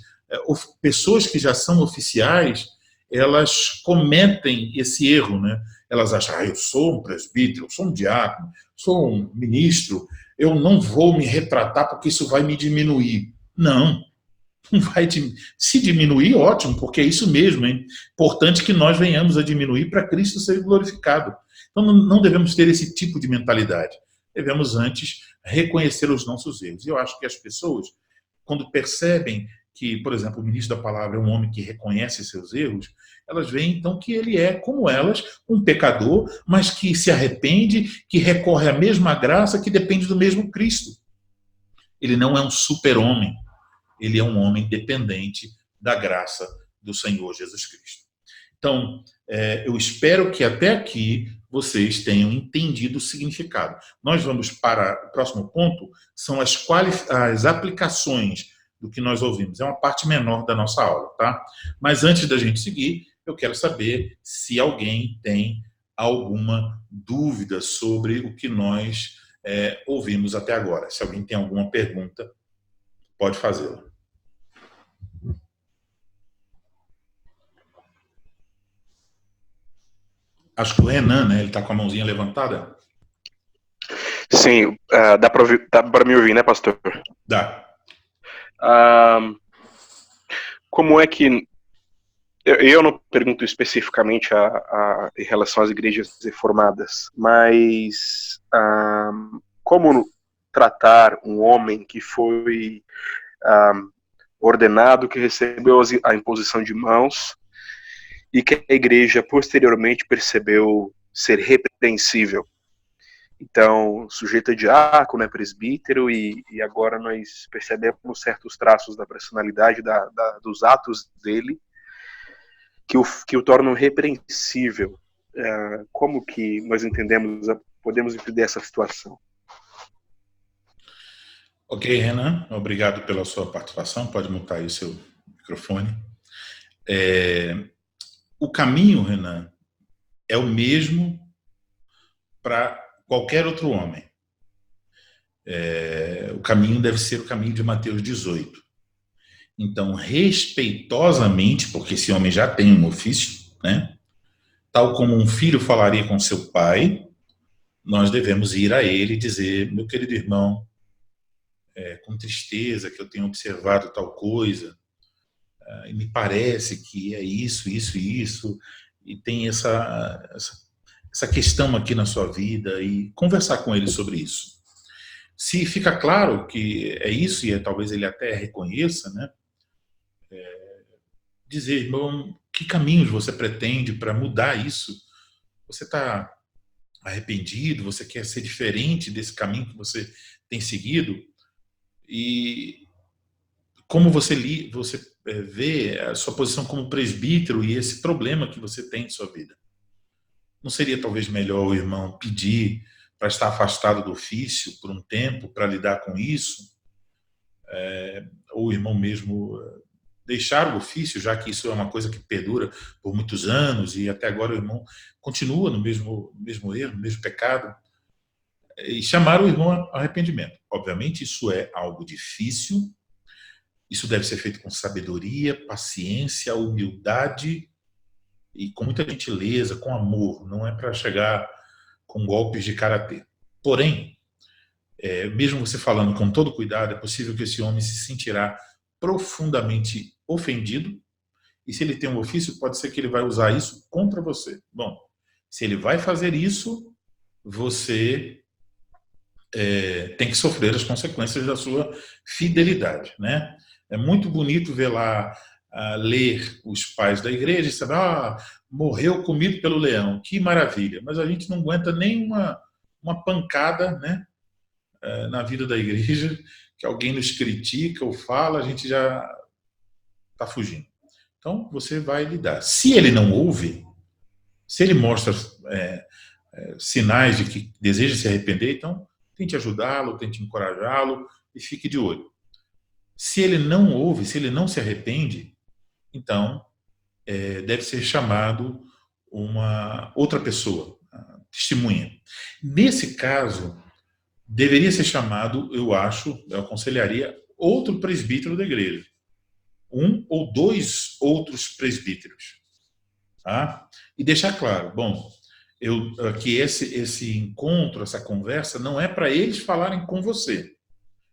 pessoas que já são oficiais, elas cometem esse erro, né? Elas acham: eu sou um presbítero, eu sou um diácono, sou um ministro, eu não vou me retratar porque isso vai me diminuir. Não vai se diminuir, ótimo, porque é isso mesmo, hein? Importante que nós venhamos a diminuir para Cristo ser glorificado. Então não devemos ter esse tipo de mentalidade. Devemos antes reconhecer os nossos erros. E eu acho que as pessoas, quando percebem que, por exemplo, o ministro da palavra é um homem que reconhece seus erros, elas veem então que ele é, como elas, um pecador, mas que se arrepende, que recorre à mesma graça, que depende do mesmo Cristo. Ele não é um super-homem. Ele é um homem dependente da graça do Senhor Jesus Cristo. Então, eu espero que até aqui vocês tenham entendido o significado. Nós vamos para o próximo ponto, são as aplicações do que nós ouvimos. É uma parte menor da nossa aula, tá? Mas antes da gente seguir, eu quero saber se alguém tem alguma dúvida sobre o que nós ouvimos até agora. Se alguém tem alguma pergunta, pode fazê-la. Acho que o Renan, né? Ele está com a mãozinha levantada. Sim, dá para me ouvir, né, pastor? Dá. Como é que... Eu não pergunto especificamente em relação às igrejas reformadas, mas como tratar um homem que foi ordenado, que recebeu a imposição de mãos e que a igreja posteriormente percebeu ser repreensível? Então, sujeito a diácono, presbítero, e agora nós percebemos certos traços da personalidade, dos atos dele, que o tornam repreensível. Como que nós podemos entender essa situação? Ok, Renan, obrigado pela sua participação. Pode mutar aí o seu microfone. O caminho, Renan, é o mesmo para qualquer outro homem. O caminho deve ser o caminho de Mateus 18. Então, respeitosamente, porque esse homem já tem um ofício, né? Tal como um filho falaria com seu pai, nós devemos ir a ele e dizer: meu querido irmão, com tristeza que eu tenho observado tal coisa, e me parece que é isso, e tem essa questão aqui na sua vida, e conversar com ele sobre isso. Se fica claro que é isso, e talvez ele até reconheça, né? Dizer: irmão, que caminhos você pretende para mudar isso? Você está arrependido? Você quer ser diferente desse caminho que você tem seguido? E como você vê a sua posição como presbítero e esse problema que você tem em sua vida? Não seria talvez melhor o irmão pedir para estar afastado do ofício por um tempo, para lidar com isso? Ou o irmão mesmo deixar o ofício, já que isso é uma coisa que perdura por muitos anos e até agora o irmão continua no mesmo erro, no mesmo pecado, e chamar o irmão ao arrependimento. Obviamente isso é algo difícil, isso deve ser feito com sabedoria, paciência, humildade e com muita gentileza, com amor. Não é para chegar com golpes de karatê. Porém, mesmo você falando com todo cuidado, é possível que esse homem se sentirá profundamente ofendido, e se ele tem um ofício, pode ser que ele vai usar isso contra você. Bom, se ele vai fazer isso, você tem que sofrer as consequências da sua fidelidade, né? É muito bonito ver lá, ler os pais da igreja e saber: morreu comido pelo leão, que maravilha. Mas a gente não aguenta nem uma pancada, né, na vida da igreja, que alguém nos critica ou fala, a gente já está fugindo. Então, você vai lidar. Se ele não ouve, se ele mostra sinais de que deseja se arrepender, então tente ajudá-lo, tente encorajá-lo e fique de olho. Se ele não ouve, se ele não se arrepende, então deve ser chamado uma outra pessoa, testemunha. Nesse caso, deveria ser chamado, eu aconselharia outro presbítero da igreja. Um ou dois outros presbíteros. Tá? E deixar claro, que esse encontro, essa conversa, não é para eles falarem com você.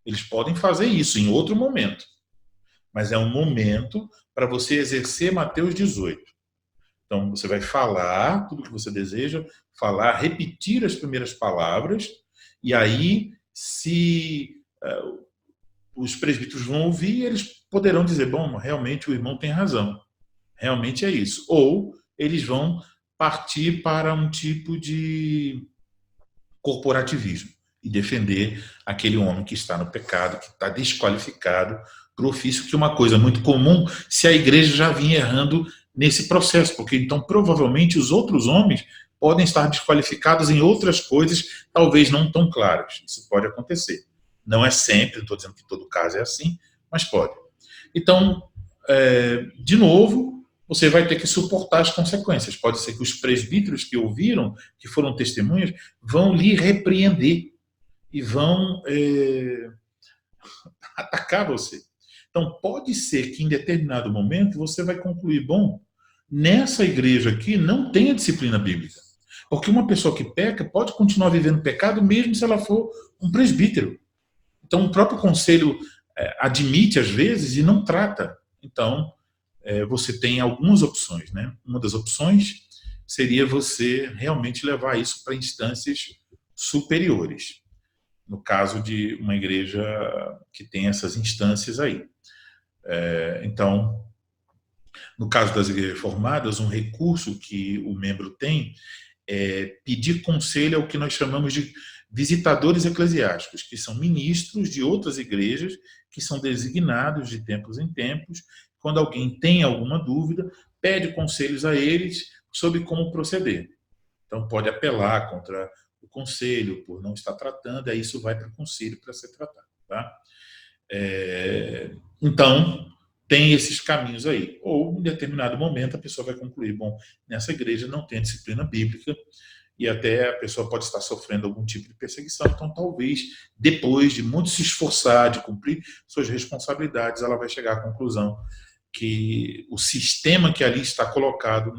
Eles podem fazer isso em outro momento. Mas é um momento para você exercer Mateus 18. Então, você vai falar tudo o que você deseja, repetir as primeiras palavras, e aí, se os presbíteros vão ouvir, eles poderão dizer: bom, realmente o irmão tem razão. Realmente é isso. Ou eles vão partir para um tipo de corporativismo e defender aquele homem que está no pecado, que está desqualificado para o ofício, que é uma coisa muito comum se a igreja já vinha errando nesse processo, porque então provavelmente os outros homens podem estar desqualificados em outras coisas, talvez não tão claras. Isso pode acontecer. Não é sempre, não estou dizendo que todo caso é assim, mas pode. Então, de novo, você vai ter que suportar as consequências. Pode ser que os presbíteros que ouviram, que foram testemunhas, vão lhe repreender e vão atacar você. Então, pode ser que em determinado momento você vai concluir, bom, nessa igreja aqui não tem a disciplina bíblica. Porque uma pessoa que peca pode continuar vivendo pecado mesmo se ela for um presbítero. Então, o próprio conselho admite às vezes e não trata. Então, você tem algumas opções, né? Uma das opções seria você realmente levar isso para instâncias superiores. No caso de uma igreja que tem essas instâncias aí. Então, no caso das igrejas reformadas, um recurso que o membro tem é pedir conselho ao que nós chamamos de visitadores eclesiásticos, que são ministros de outras igrejas que são designados de tempos em tempos. Quando alguém tem alguma dúvida, pede conselhos a eles sobre como proceder. Então, pode apelar contra o conselho por não estar tratando, aí isso vai para o conselho para ser tratado. Tá? Então, tem esses caminhos aí. Ou, em determinado momento, a pessoa vai concluir, bom, nessa igreja não tem disciplina bíblica e até a pessoa pode estar sofrendo algum tipo de perseguição, então talvez, depois de muito se esforçar, de cumprir suas responsabilidades, ela vai chegar à conclusão que o sistema que ali está colocado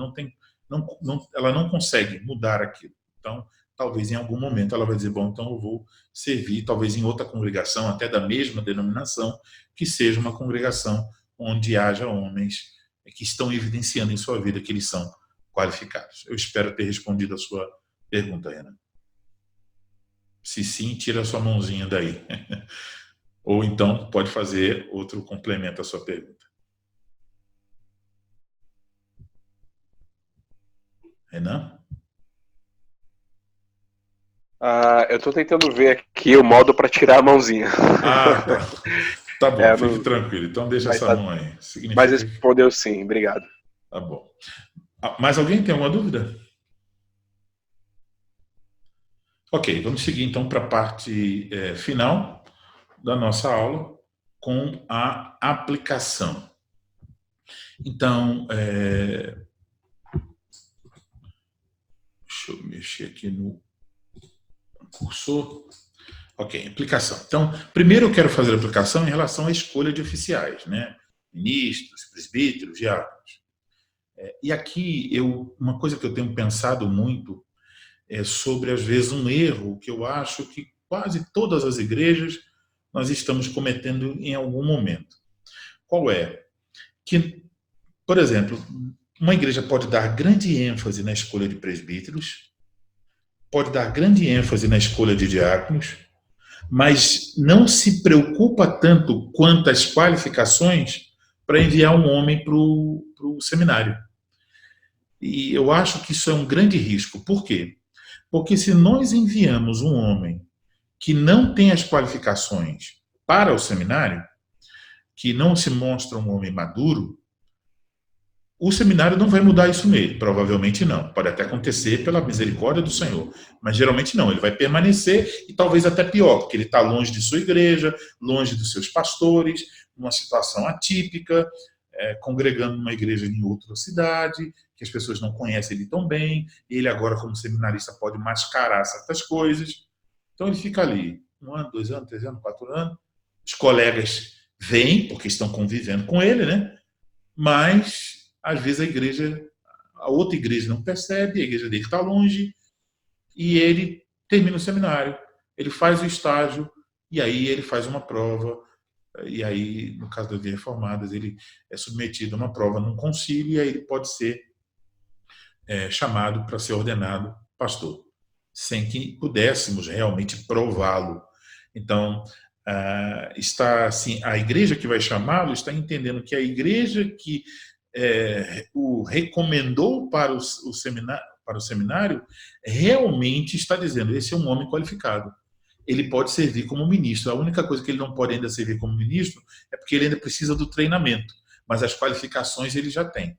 ela não consegue mudar aquilo. Então, talvez em algum momento ela vai dizer, bom, então eu vou servir, talvez em outra congregação, até da mesma denominação, que seja uma congregação onde haja homens que estão evidenciando em sua vida que eles são qualificados. Eu espero ter respondido a sua pergunta, Renan. Se sim, tira a sua mãozinha daí. Ou então pode fazer outro complemento à sua pergunta. Renan? Eu estou tentando ver aqui o modo para tirar a mãozinha. Tá bom, fique tranquilo. Então deixa essa mão aí. Mas respondeu sim, obrigado. Tá bom. Mais alguém tem alguma dúvida? Ok, vamos seguir então para a parte final da nossa aula com a aplicação. Então, deixa eu mexer aqui no cursor. Ok, aplicação. Então, primeiro eu quero fazer a aplicação em relação à escolha de oficiais, né? Ministros, presbíteros, diáconos. E aqui, uma coisa que eu tenho pensado muito é sobre, às vezes, um erro que eu acho que quase todas as igrejas nós estamos cometendo em algum momento. Qual é? Que, por exemplo, uma igreja pode dar grande ênfase na escolha de presbíteros, pode dar grande ênfase na escolha de diáconos, mas não se preocupa tanto quanto às qualificações para enviar um homem para o seminário. E eu acho que isso é um grande risco. Por quê? Porque se nós enviamos um homem que não tem as qualificações para o seminário, que não se mostra um homem maduro, o seminário não vai mudar isso nele, provavelmente não. Pode até acontecer pela misericórdia do Senhor, mas geralmente não. Ele vai permanecer e talvez até pior, porque ele está longe de sua igreja, longe dos seus pastores, numa situação atípica, congregando numa igreja em outra cidade, que as pessoas não conhecem ele tão bem, ele agora como seminarista pode mascarar certas coisas. Então ele fica ali, 1 ano, 2 anos, 3 anos, 4 anos. Os colegas vêm, porque estão convivendo com ele, né? Mas às vezes a outra igreja não percebe, a igreja dele está longe, e ele termina o seminário, ele faz o estágio, e aí ele faz uma prova, e aí, no caso das igrejas reformadas, ele é submetido a uma prova num concílio, e aí ele pode ser chamado para ser ordenado pastor, sem que pudéssemos realmente prová-lo. Então, está assim, a igreja que vai chamá-lo está entendendo que a igreja que o recomendou para o seminário, realmente está dizendo, esse é um homem qualificado. Ele pode servir como ministro. A única coisa que ele não pode ainda servir como ministro é porque ele ainda precisa do treinamento, mas as qualificações ele já tem.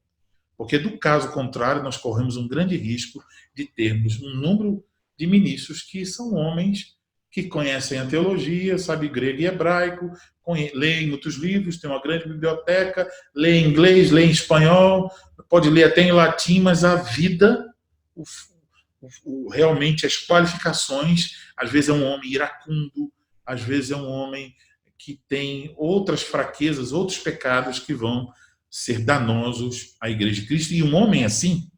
Porque, do caso contrário, nós corremos um grande risco de termos um número de ministros que são homens que conhecem a teologia, sabem grego e hebraico, leem muitos livros, têm uma grande biblioteca, lê em inglês, lê em espanhol, pode ler até em latim, mas a vida, realmente as qualificações, às vezes é um homem iracundo, às vezes é um homem que tem outras fraquezas, outros pecados que vão ser danosos à Igreja de Cristo. E um homem assim,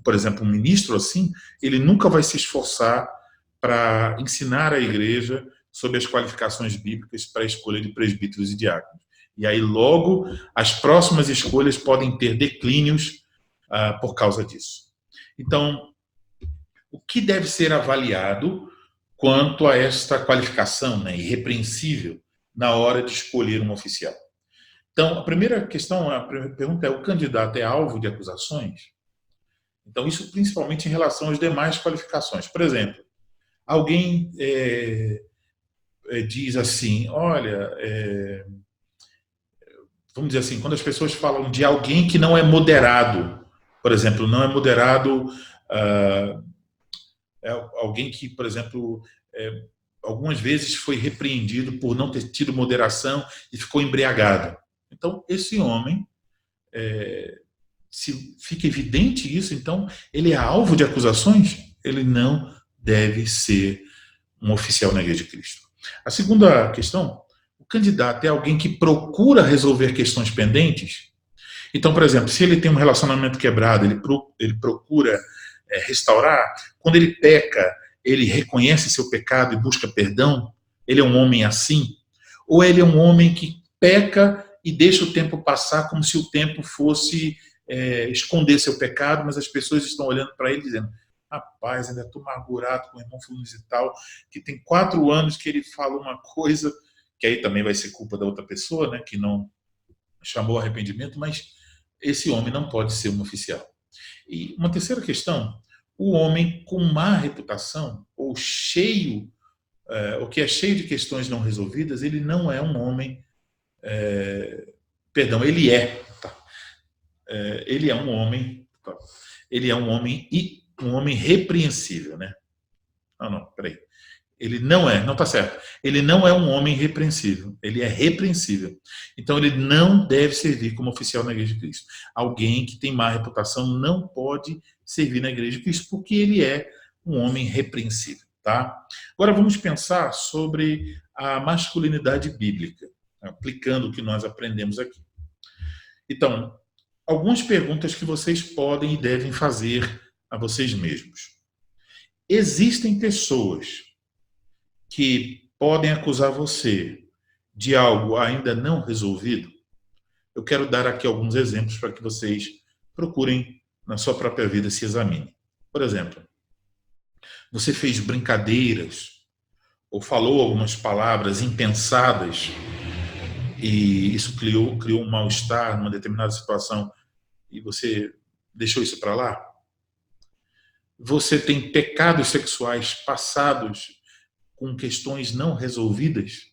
por exemplo, um ministro assim, ele nunca vai se esforçar para ensinar a igreja sobre as qualificações bíblicas para a escolha de presbíteros e diáconos. E aí, logo, as próximas escolhas podem ter declínios por causa disso. Então, o que deve ser avaliado quanto a esta qualificação, né, irrepreensível na hora de escolher um oficial? Então, a primeira pergunta é: o candidato é alvo de acusações? Então, isso principalmente em relação às demais qualificações. Por exemplo, alguém diz assim, olha, vamos dizer assim, quando as pessoas falam de alguém que não é moderado, por exemplo, não é moderado, é alguém que, por exemplo, algumas vezes foi repreendido por não ter tido moderação e ficou embriagado. Então, esse homem, se fica evidente isso, então ele é alvo de acusações, ele não deve ser um oficial na Igreja de Cristo. A segunda questão, o candidato é alguém que procura resolver questões pendentes. Então, por exemplo, se ele tem um relacionamento quebrado, ele procura restaurar. Quando ele peca, ele reconhece seu pecado e busca perdão. Ele é um homem assim? Ou ele é um homem que peca e deixa o tempo passar como se o tempo fosse esconder seu pecado, mas as pessoas estão olhando para ele dizendo: rapaz, ainda estou amargurado com o irmão fulano e tal, que tem 4 anos que ele fala uma coisa, que aí também vai ser culpa da outra pessoa, né, que não chamou arrependimento, mas esse homem não pode ser um oficial. E uma terceira questão, o homem com má reputação, ou cheio, o que é cheio de questões não resolvidas, ele não é um homem, ele é, tá? Ele é um homem, tá? Ele é um homem repreensível, né? Não, peraí. Ele não está certo. Ele não é um homem repreensível, ele é repreensível. Então ele não deve servir como oficial na Igreja de Cristo. Alguém que tem má reputação não pode servir na Igreja de Cristo porque ele é um homem repreensível, tá? Agora vamos pensar sobre a masculinidade bíblica, aplicando o que nós aprendemos aqui. Então, algumas perguntas que vocês podem e devem fazer a vocês mesmos. Existem pessoas que podem acusar você de algo ainda não resolvido? Eu quero dar aqui alguns exemplos para que vocês procurem na sua própria vida, se examinem. Por exemplo, você fez brincadeiras ou falou algumas palavras impensadas e isso criou um mal-estar numa determinada situação e você deixou isso para lá? Você tem pecados sexuais passados com questões não resolvidas?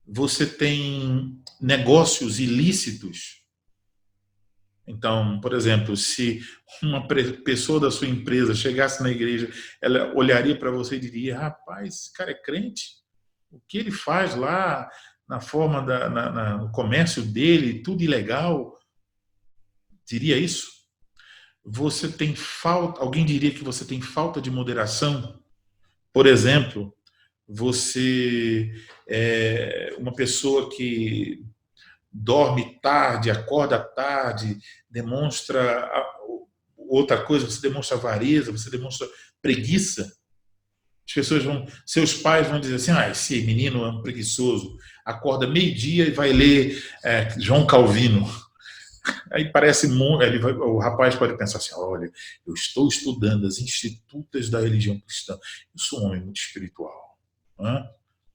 Você tem negócios ilícitos? Então, por exemplo, se uma pessoa da sua empresa chegasse na igreja, ela olharia para você e diria: rapaz, esse cara é crente? O que ele faz lá na forma no comércio dele, tudo ilegal? Diria isso? Você tem alguém diria que você tem falta de moderação? Por exemplo, você é uma pessoa que dorme tarde, acorda tarde, demonstra outra coisa, você demonstra avareza, você demonstra preguiça. As pessoas seus pais vão dizer assim: esse menino é um preguiçoso, acorda meio-dia e vai ler João Calvino. Aí parece muito, o rapaz pode pensar assim: olha, eu estou estudando as institutas da religião cristã, eu sou um homem muito espiritual, né?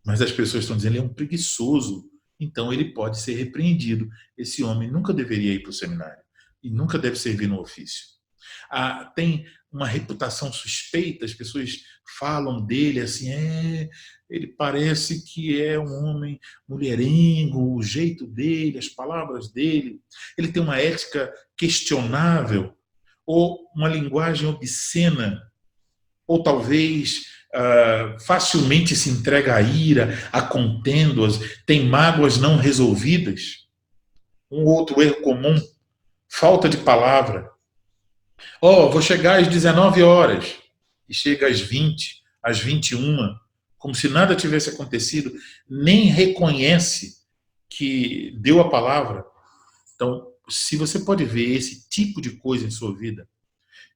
Mas as pessoas estão dizendo: ele é um preguiçoso, então ele pode ser repreendido. Esse homem nunca deveria ir para o seminário e nunca deve servir no ofício. Tem uma reputação suspeita, as pessoas falam dele assim, ele parece que é um homem mulherengo, o jeito dele, as palavras dele, ele tem uma ética questionável, ou uma linguagem obscena, ou talvez facilmente se entrega à ira, a contendas, tem mágoas não resolvidas. Um outro erro comum, falta de palavra. Vou chegar às 19 horas e chega às 20, às 21, como se nada tivesse acontecido, nem reconhece que deu a palavra. Então, se você pode ver esse tipo de coisa em sua vida,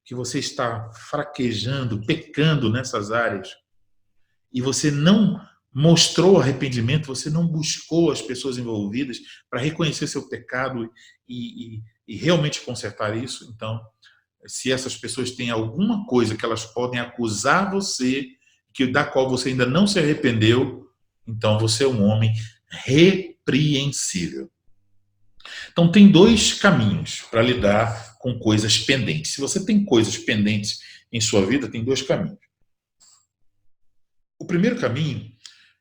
que você está fraquejando, pecando nessas áreas, e você não mostrou arrependimento, você não buscou as pessoas envolvidas para reconhecer seu pecado e realmente consertar isso, então, se essas pessoas têm alguma coisa que elas podem acusar você, da qual você ainda não se arrependeu, então você é um homem repreensível. Então tem dois caminhos para lidar com coisas pendentes. Se você tem coisas pendentes em sua vida, tem dois caminhos. O primeiro caminho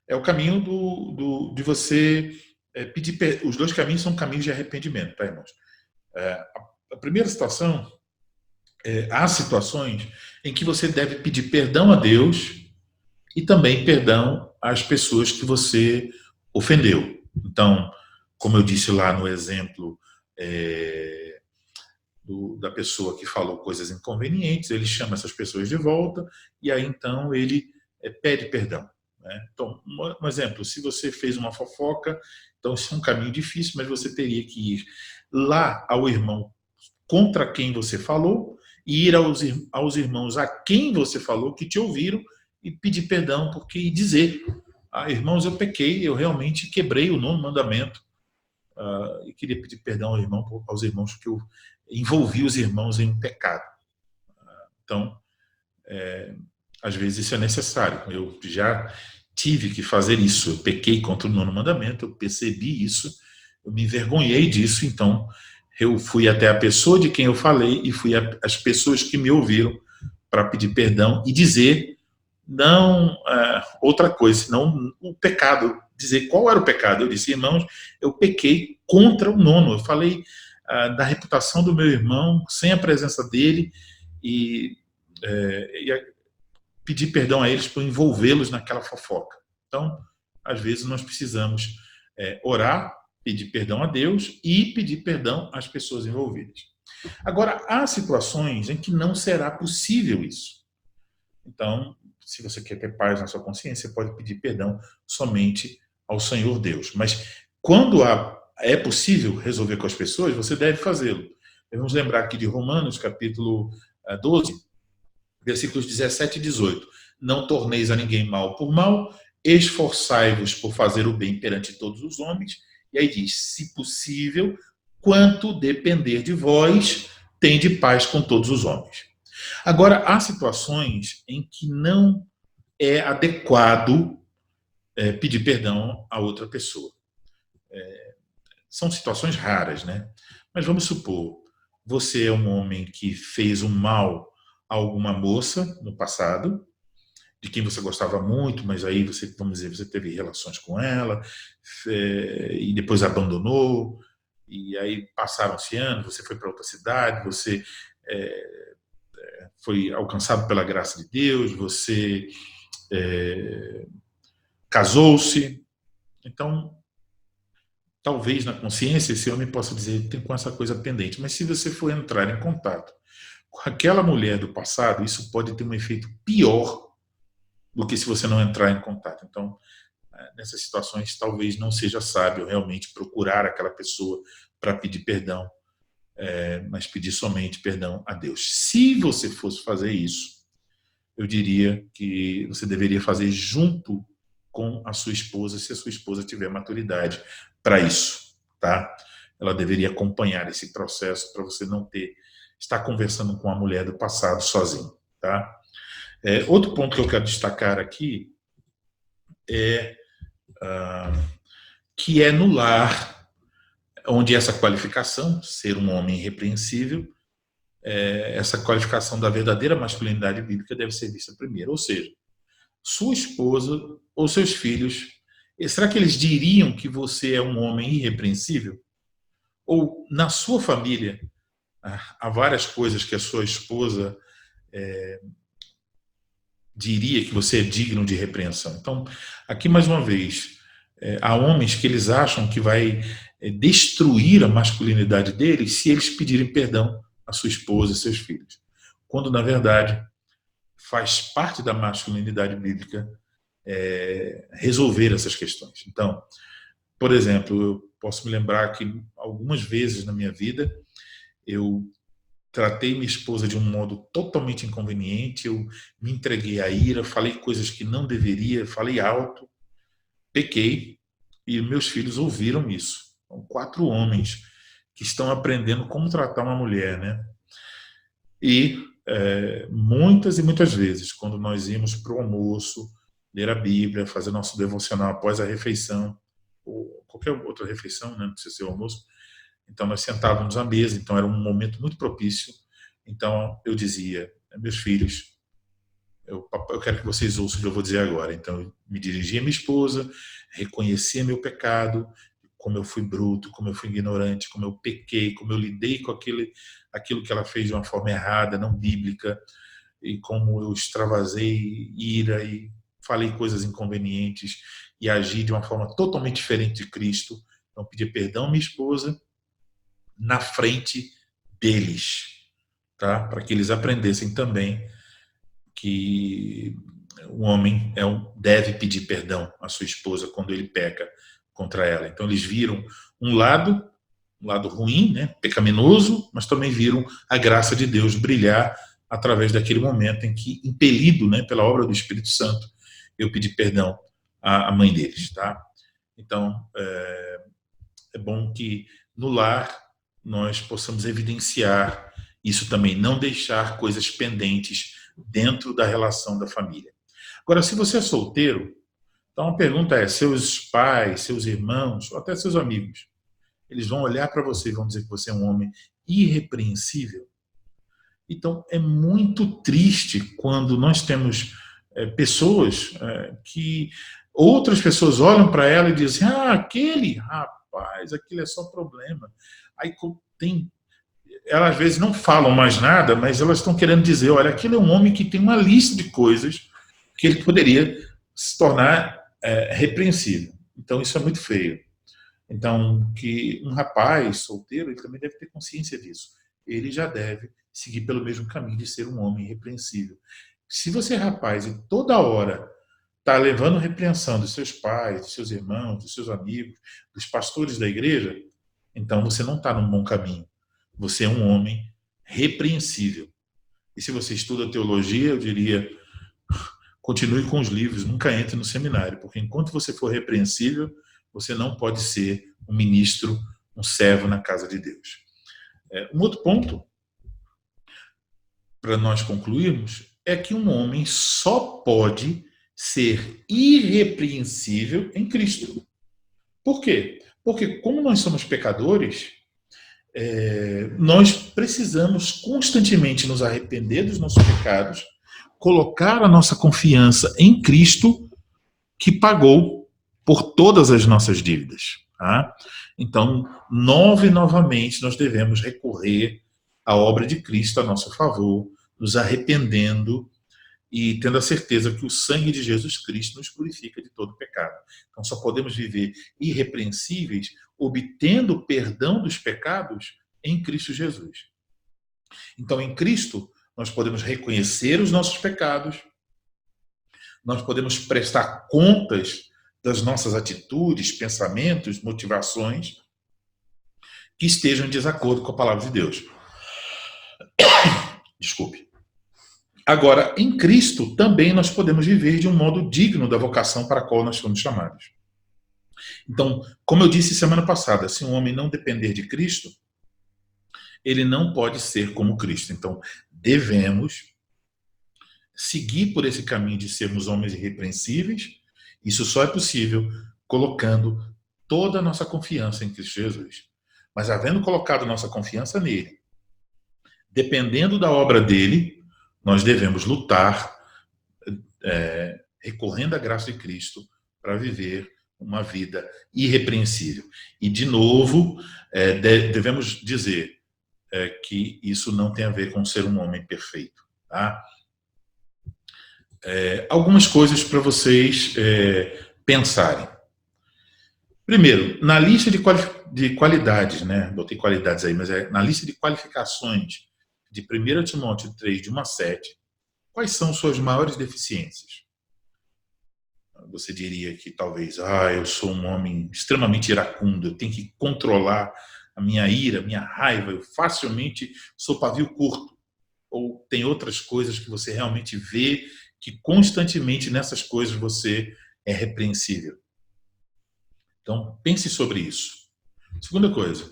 é o caminho de você pedir. Os dois caminhos são caminhos de arrependimento, tá, irmãos? A primeira situação, há situações em que você deve pedir perdão a Deus e também perdão às pessoas que você ofendeu. Então, como eu disse lá no exemplo da pessoa que falou coisas inconvenientes, ele chama essas pessoas de volta e aí então ele pede perdão. Né? Então, um exemplo, se você fez uma fofoca, então isso é um caminho difícil, mas você teria que ir lá ao irmão contra quem você falou e ir aos irmãos a quem você falou, que te ouviram, e pedir perdão, e dizer, irmãos, eu pequei, eu realmente quebrei o 9º mandamento, e queria pedir perdão aos irmãos, porque eu envolvi os irmãos em um pecado. Então, às vezes isso é necessário. Eu já tive que fazer isso, eu pequei contra o 9º mandamento, eu percebi isso, eu me envergonhei disso, então eu fui até a pessoa de quem eu falei e fui às pessoas que me ouviram para pedir perdão e dizer não outra coisa, senão o pecado. Dizer qual era o pecado. Eu disse, irmãos, eu pequei contra o 9º. Eu falei da reputação do meu irmão sem a presença dele e pedi perdão a eles por envolvê-los naquela fofoca. Então, às vezes nós precisamos orar, pedir perdão a Deus e pedir perdão às pessoas envolvidas. Agora, há situações em que não será possível isso. Então, se você quer ter paz na sua consciência, você pode pedir perdão somente ao Senhor Deus. Mas quando é possível resolver com as pessoas, você deve fazê-lo. Vamos lembrar aqui de Romanos, capítulo 12, versículos 17 e 18. Não torneis a ninguém mal por mal, esforçai-vos por fazer o bem perante todos os homens. E aí diz, se possível, quanto depender de vós, tende paz com todos os homens. Agora, há situações em que não é adequado pedir perdão a outra pessoa. São situações raras, né? Mas vamos supor, você é um homem que fez um mal a alguma moça no passado, de quem você gostava muito, mas aí você, vamos dizer, você teve relações com ela e depois abandonou, e aí passaram-se anos, você foi para outra cidade, você foi alcançado pela graça de Deus, você casou-se. Então, talvez na consciência esse homem possa dizer, tem com essa coisa pendente. Mas se você for entrar em contato com aquela mulher do passado, isso pode ter um efeito pior do que se você não entrar em contato. Então, nessas situações, talvez não seja sábio realmente procurar aquela pessoa para pedir perdão, mas pedir somente perdão a Deus. Se você fosse fazer isso, eu diria que você deveria fazer junto com a sua esposa, se a sua esposa tiver maturidade para isso, tá? Ela deveria acompanhar esse processo para você não estar conversando com a mulher do passado sozinho, tá? Outro ponto que eu quero destacar aqui é que é no lar onde essa qualificação, ser um homem irrepreensível, essa qualificação da verdadeira masculinidade bíblica deve ser vista primeiro. Ou seja, sua esposa ou seus filhos, será que eles diriam que você é um homem irrepreensível? Ou na sua família há várias coisas que a sua esposa diria que você é digno de repreensão? Então, aqui mais uma vez, há homens que eles acham que vai destruir a masculinidade deles se eles pedirem perdão à sua esposa e seus filhos. Quando, na verdade, faz parte da masculinidade bíblica resolver essas questões. Então, por exemplo, eu posso me lembrar que algumas vezes na minha vida eu tratei minha esposa de um modo totalmente inconveniente, eu me entreguei à ira, falei coisas que não deveria, falei alto, pequei, e meus filhos ouviram isso. São 4 homens que estão aprendendo como tratar uma mulher, né? E muitas e muitas vezes, quando nós íamos para o almoço, ler a Bíblia, fazer nosso devocional após a refeição, ou qualquer outra refeição, né? Não precisa ser o almoço, então nós sentávamos à mesa, então era um momento muito propício. Então eu dizia, meus filhos, eu quero que vocês ouçam o que eu vou dizer agora. Então eu me dirigia à minha esposa, reconhecia meu pecado, como eu fui bruto, como eu fui ignorante, como eu pequei, como eu lidei com aquilo que ela fez de uma forma errada, não bíblica, e como eu extravasei ira e falei coisas inconvenientes e agi de uma forma totalmente diferente de Cristo. Então pedi perdão à minha esposa na frente deles, tá? Para que eles aprendessem também que o homem deve pedir perdão à sua esposa quando ele peca contra ela. Então eles viram um lado ruim, né, pecaminoso, mas também viram a graça de Deus brilhar através daquele momento em que, impelido, né, pela obra do Espírito Santo, eu pedi perdão à mãe deles, tá? Então é bom que no lar nós possamos evidenciar isso também, não deixar coisas pendentes dentro da relação da família. Agora, se você é solteiro, então a pergunta é: seus pais, seus irmãos, ou até seus amigos, eles vão olhar para você e vão dizer que você é um homem irrepreensível? Então, é muito triste quando nós temos pessoas que outras pessoas olham para ela e dizem: aquele rapaz, aquilo é só problema. Aí elas às vezes não falam mais nada, mas elas estão querendo dizer: olha, aquele é um homem que tem uma lista de coisas que ele poderia se tornar repreensível. Então, isso é muito feio. Então, que um rapaz solteiro, ele também deve ter consciência disso. Ele já deve seguir pelo mesmo caminho de ser um homem irrepreensível. Se você é rapaz e toda hora está levando repreensão dos seus pais, dos seus irmãos, dos seus amigos, dos pastores da igreja, então você não está num bom caminho. Você é um homem repreensível. E se você estuda teologia, eu diria, continue com os livros, nunca entre no seminário, porque enquanto você for repreensível, você não pode ser um ministro, um servo na casa de Deus. Um outro ponto, para nós concluirmos, é que um homem só pode ser irrepreensível em Cristo. Por quê? Porque como nós somos pecadores, nós precisamos constantemente nos arrepender dos nossos pecados, colocar a nossa confiança em Cristo, que pagou por todas as nossas dívidas. Tá? Então, novamente, nós devemos recorrer à obra de Cristo a nosso favor, nos arrependendo e tendo a certeza que o sangue de Jesus Cristo nos purifica de todo pecado. Então, só podemos viver irrepreensíveis obtendo o perdão dos pecados em Cristo Jesus. Então, em Cristo, nós podemos reconhecer os nossos pecados, nós podemos prestar contas das nossas atitudes, pensamentos, motivações que estejam em desacordo com a palavra de Deus. Desculpe. Agora, em Cristo, também nós podemos viver de um modo digno da vocação para a qual nós fomos chamados. Então, como eu disse semana passada, se um homem não depender de Cristo, ele não pode ser como Cristo. Então, devemos seguir por esse caminho de sermos homens irrepreensíveis. Isso só é possível colocando toda a nossa confiança em Cristo Jesus. Mas havendo colocado nossa confiança nele, Dependendo da obra dele, nós devemos lutar, recorrendo à graça de Cristo, para viver uma vida irrepreensível. E, de novo, devemos dizer que isso não tem a ver com ser um homem perfeito. Tá? Algumas coisas para vocês pensarem. Primeiro, na lista de qualidades, né? Botei qualidades aí, mas na lista de qualificações de 1 Timóteo 3, de 1 a 7, quais são suas maiores deficiências? Você diria que talvez, eu sou um homem extremamente iracundo, eu tenho que controlar a minha ira, a minha raiva, eu facilmente sou pavio curto. Ou tem outras coisas que você realmente vê que constantemente nessas coisas você é repreensível. Então, pense sobre isso. Segunda coisa,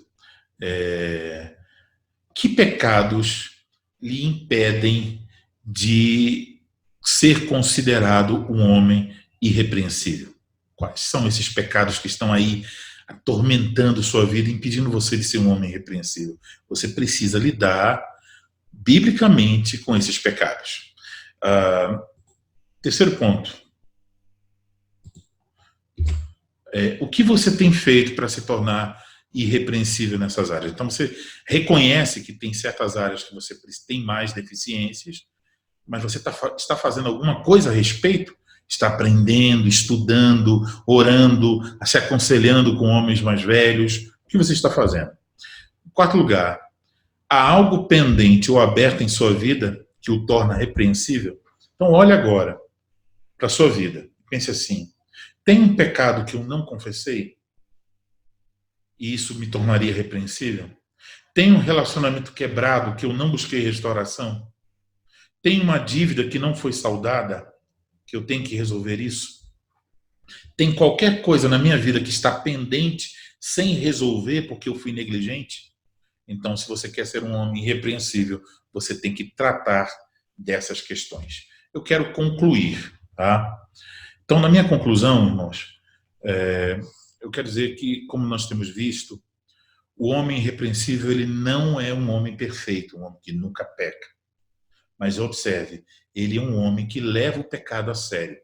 que pecados lhe impedem de ser considerado um homem irrepreensível? Quais são esses pecados que estão aí atormentando sua vida, impedindo você de ser um homem irrepreensível? Você precisa lidar biblicamente com esses pecados. Terceiro ponto. O que você tem feito para se tornar irrepreensível nessas áreas? Então, você reconhece que tem certas áreas que você tem mais deficiências, mas você está fazendo alguma coisa a respeito? Está aprendendo, estudando, orando, se aconselhando com homens mais velhos? O que você está fazendo? Em quarto lugar, há algo pendente ou aberto em sua vida que o torna repreensível? Então, olhe agora para a sua vida. Pense assim, tem um pecado que eu não confessei e isso me tornaria repreensível? Tem um relacionamento quebrado que eu não busquei restauração? Tem uma dívida que não foi saldada, que eu tenho que resolver isso? Tem qualquer coisa na minha vida que está pendente sem resolver porque eu fui negligente? Então, se você quer ser um homem irrepreensível, você tem que tratar dessas questões. Eu quero concluir, tá? Então, na minha conclusão, irmãos, eu quero dizer que, como nós temos visto, o homem irrepreensível ele não é um homem perfeito, um homem que nunca peca. Mas observe, ele é um homem que leva o pecado a sério.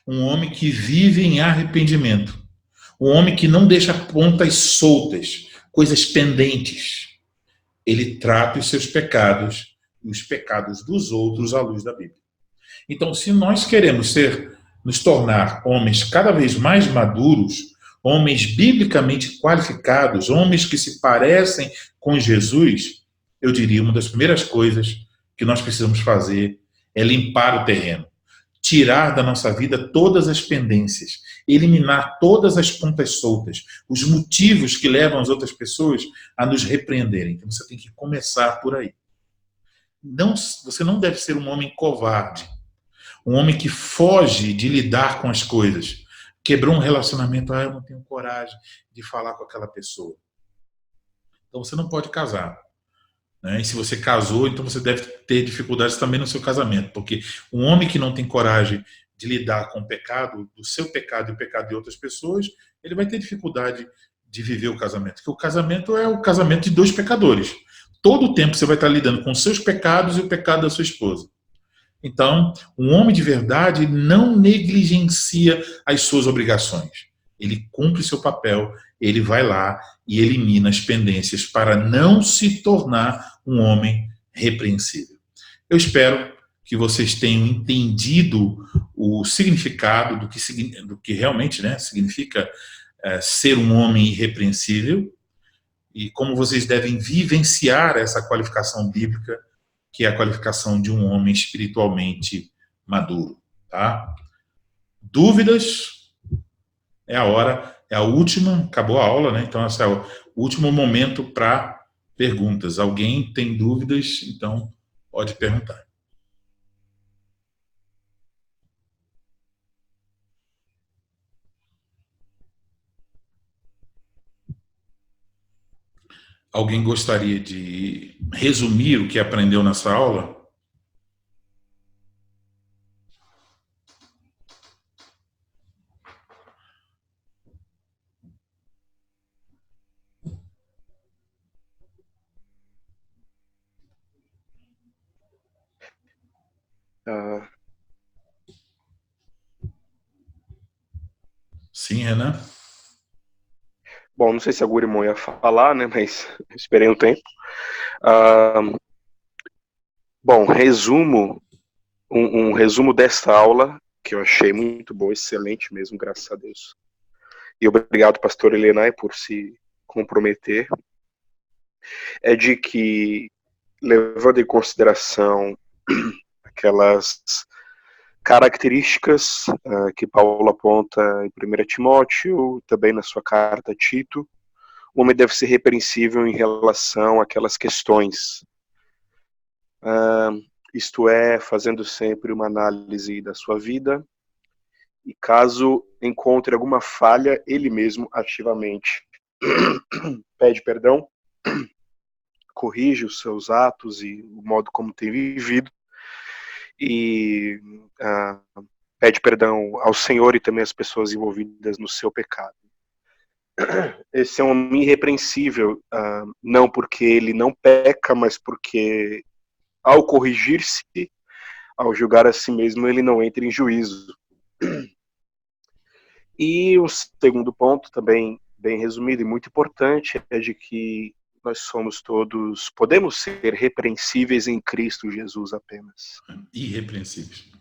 Um homem que vive em arrependimento. Um homem que não deixa pontas soltas, coisas pendentes. Ele trata os seus pecados e os pecados dos outros à luz da Bíblia. Então, se nós queremos nos tornar homens cada vez mais maduros, homens biblicamente qualificados, homens que se parecem com Jesus, eu diria uma das primeiras coisas que nós precisamos fazer é limpar o terreno, tirar da nossa vida todas as pendências, eliminar todas as pontas soltas, os motivos que levam as outras pessoas a nos repreenderem. Então você tem que começar por aí. Você não deve ser um homem covarde, um homem que foge de lidar com as coisas. Quebrou um relacionamento, eu não tenho coragem de falar com aquela pessoa. Então você não pode casar. Né? E se você casou, então você deve ter dificuldades também no seu casamento, porque um homem que não tem coragem de lidar com o pecado, do seu pecado e o pecado de outras pessoas, ele vai ter dificuldade de viver o casamento, porque o casamento é o casamento de dois pecadores. Todo o tempo você vai estar lidando com os seus pecados e o pecado da sua esposa. Então, um homem de verdade não negligencia as suas obrigações. Ele cumpre seu papel, ele vai lá e elimina as pendências para não se tornar um homem repreensível. Eu espero que vocês tenham entendido o significado do que realmente, né, significa ser um homem irrepreensível e como vocês devem vivenciar essa qualificação bíblica, que é a qualificação de um homem espiritualmente maduro. Tá? Dúvidas? É a hora, é a última, acabou a aula, né? Então, esse é o último momento para perguntas. Alguém tem dúvidas? Então, pode perguntar. Alguém gostaria de resumir o que aprendeu nessa aula? Ah, Sim, Renan? bom, não sei se a Gurimon ia falar, né? Mas esperei um tempo. Ah, bom, um resumo desta aula que eu achei muito boa, excelente mesmo, graças a Deus. E obrigado, pastor Elenay, por se comprometer. É de que, levando em consideração aquelas características que Paulo aponta em 1 Timóteo, também na sua carta a Tito, o homem deve ser repreensível em relação àquelas questões. Isto é, fazendo sempre uma análise da sua vida e, caso encontre alguma falha, ele mesmo ativamente pede perdão, corrige os seus atos e o modo como tem vivido e pede perdão ao Senhor e também às pessoas envolvidas no seu pecado. Esse é um homem irrepreensível, não porque ele não peca, mas porque, ao corrigir-se, ao julgar a si mesmo, ele não entra em juízo. E o segundo ponto, também bem resumido e muito importante, é de que nós somos todos, podemos ser repreensíveis em Cristo Jesus apenas. Irrepreensíveis.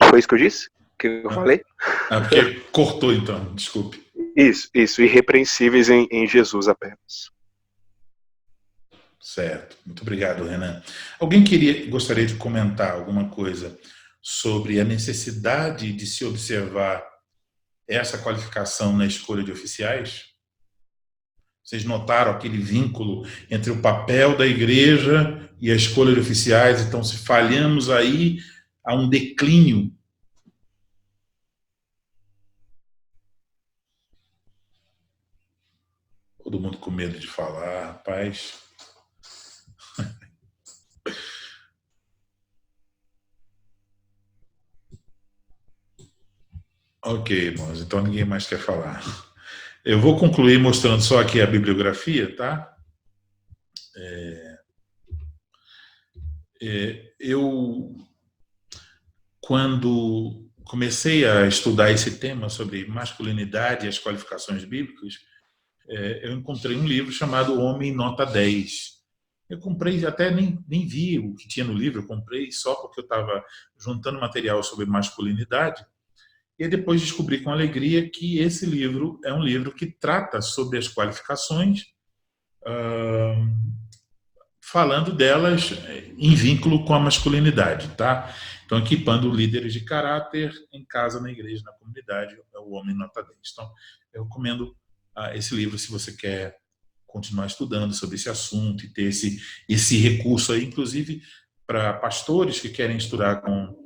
Foi isso que eu disse? Que eu falei? Porque cortou então, desculpe. Isso, irrepreensíveis em Jesus apenas. Certo. Muito obrigado, Renan. Alguém gostaria de comentar alguma coisa sobre a necessidade de se observar essa qualificação na escolha de oficiais? Vocês notaram aquele vínculo entre o papel da igreja e a escolha de oficiais? Então, se falhamos aí, há um declínio. Todo mundo com medo de falar, rapaz. Ok, irmãos, então ninguém mais quer falar. Eu vou concluir mostrando só aqui a bibliografia, tá? Eu, quando comecei a estudar esse tema sobre masculinidade e as qualificações bíblicas, eu encontrei um livro chamado Homem Nota 10. Eu comprei, até nem vi o que tinha no livro, eu comprei só porque eu estava juntando material sobre masculinidade. E depois descobri com alegria que esse livro é um livro que trata sobre as qualificações, falando delas em vínculo com a masculinidade, tá? Então, equipando líderes de caráter em casa, na igreja, na comunidade, é o Homem Nota 10. Então, eu recomendo esse livro se você quer continuar estudando sobre esse assunto e ter esse recurso aí, inclusive para pastores que querem estudar com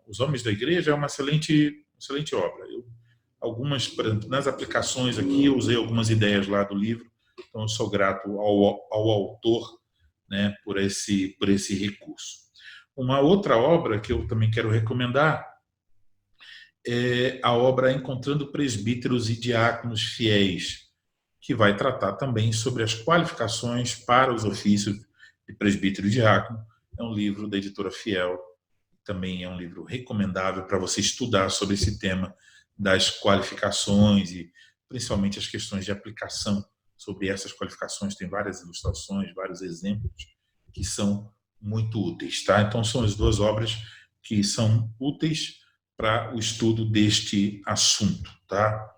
os homens da igreja, é uma excelente obra. Algumas, por exemplo, nas aplicações aqui, eu usei algumas ideias lá do livro, então eu sou grato ao autor, né, por esse recurso. Uma outra obra que eu também quero recomendar é a obra Encontrando Presbíteros e Diáconos Fiéis, que vai tratar também sobre as qualificações para os ofícios de presbítero e diácono. É um livro da editora Fiel, também é um livro recomendável para você estudar sobre esse tema das qualificações e principalmente as questões de aplicação sobre essas qualificações. Tem várias ilustrações, vários exemplos que são muito úteis, tá? Então são as duas obras que são úteis para o estudo deste assunto, tá?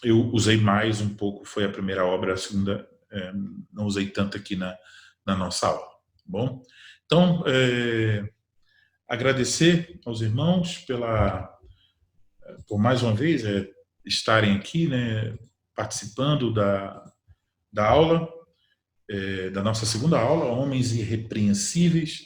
Eu usei mais um pouco, foi a primeira obra, a segunda não usei tanto aqui na nossa aula, tá bom? Então, agradecer aos irmãos por mais uma vez estarem aqui, né, participando da aula, da nossa segunda aula, Homens Irrepreensíveis.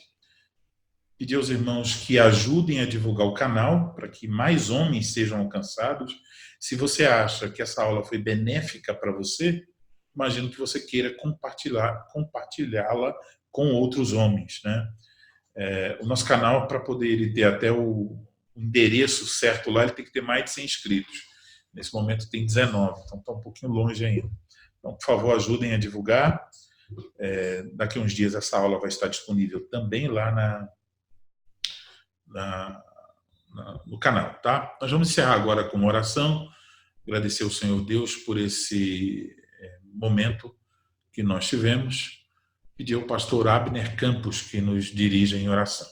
Pedir aos irmãos que ajudem a divulgar o canal para que mais homens sejam alcançados. Se você acha que essa aula foi benéfica para você, imagino que você queira compartilhá-la com outros homens, né? O nosso canal, para poder ele ter até o endereço certo lá, ele tem que ter mais de 100 inscritos. Nesse momento tem 19, então está um pouquinho longe ainda. Então, por favor, ajudem a divulgar. Daqui a uns dias essa aula vai estar disponível também lá no canal, tá? Nós vamos encerrar agora com uma oração, agradecer ao Senhor Deus por esse momento que nós tivemos, pedir ao pastor Abner Campos que nos dirija em oração.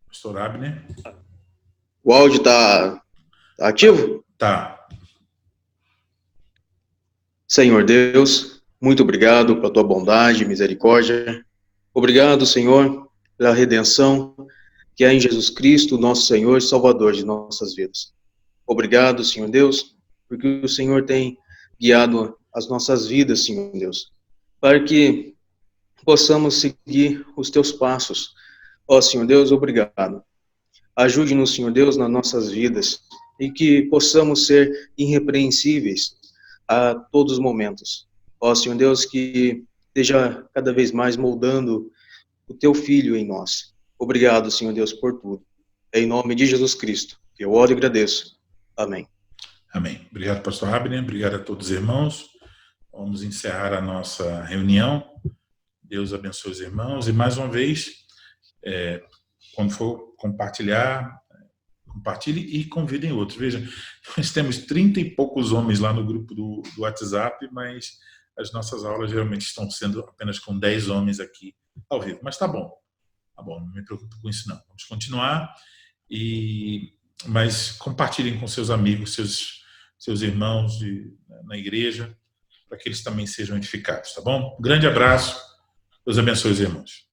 Pastor Abner. O áudio está ativo? Tá. Senhor Deus, muito obrigado pela tua bondade e misericórdia. Obrigado, Senhor, pela redenção que há em Jesus Cristo, nosso Senhor e Salvador de nossas vidas. Obrigado, Senhor Deus, porque o Senhor tem guiado as nossas vidas, Senhor Deus, para que possamos seguir os teus passos. Ó Senhor Deus, obrigado. Ajude-nos, Senhor Deus, nas nossas vidas e que possamos ser irrepreensíveis a todos os momentos. Ó Senhor Deus, que esteja cada vez mais moldando o teu Filho em nós. Obrigado, Senhor Deus, por tudo. Em nome de Jesus Cristo, que eu oro e agradeço. Amém. Amém. Obrigado, pastor Abner. Obrigado a todos os irmãos. Vamos encerrar a nossa reunião. Deus abençoe os irmãos. E mais uma vez, quando for compartilhar, compartilhe e convidem outros. Veja, nós temos 30 e poucos homens lá no grupo do WhatsApp, mas as nossas aulas geralmente estão sendo apenas com 10 homens aqui ao vivo. Mas tá bom, não me preocupo com isso não. Vamos continuar, mas compartilhem com seus amigos, seus irmãos na igreja, para que eles também sejam edificados, tá bom? Um grande abraço, Deus abençoe os irmãos.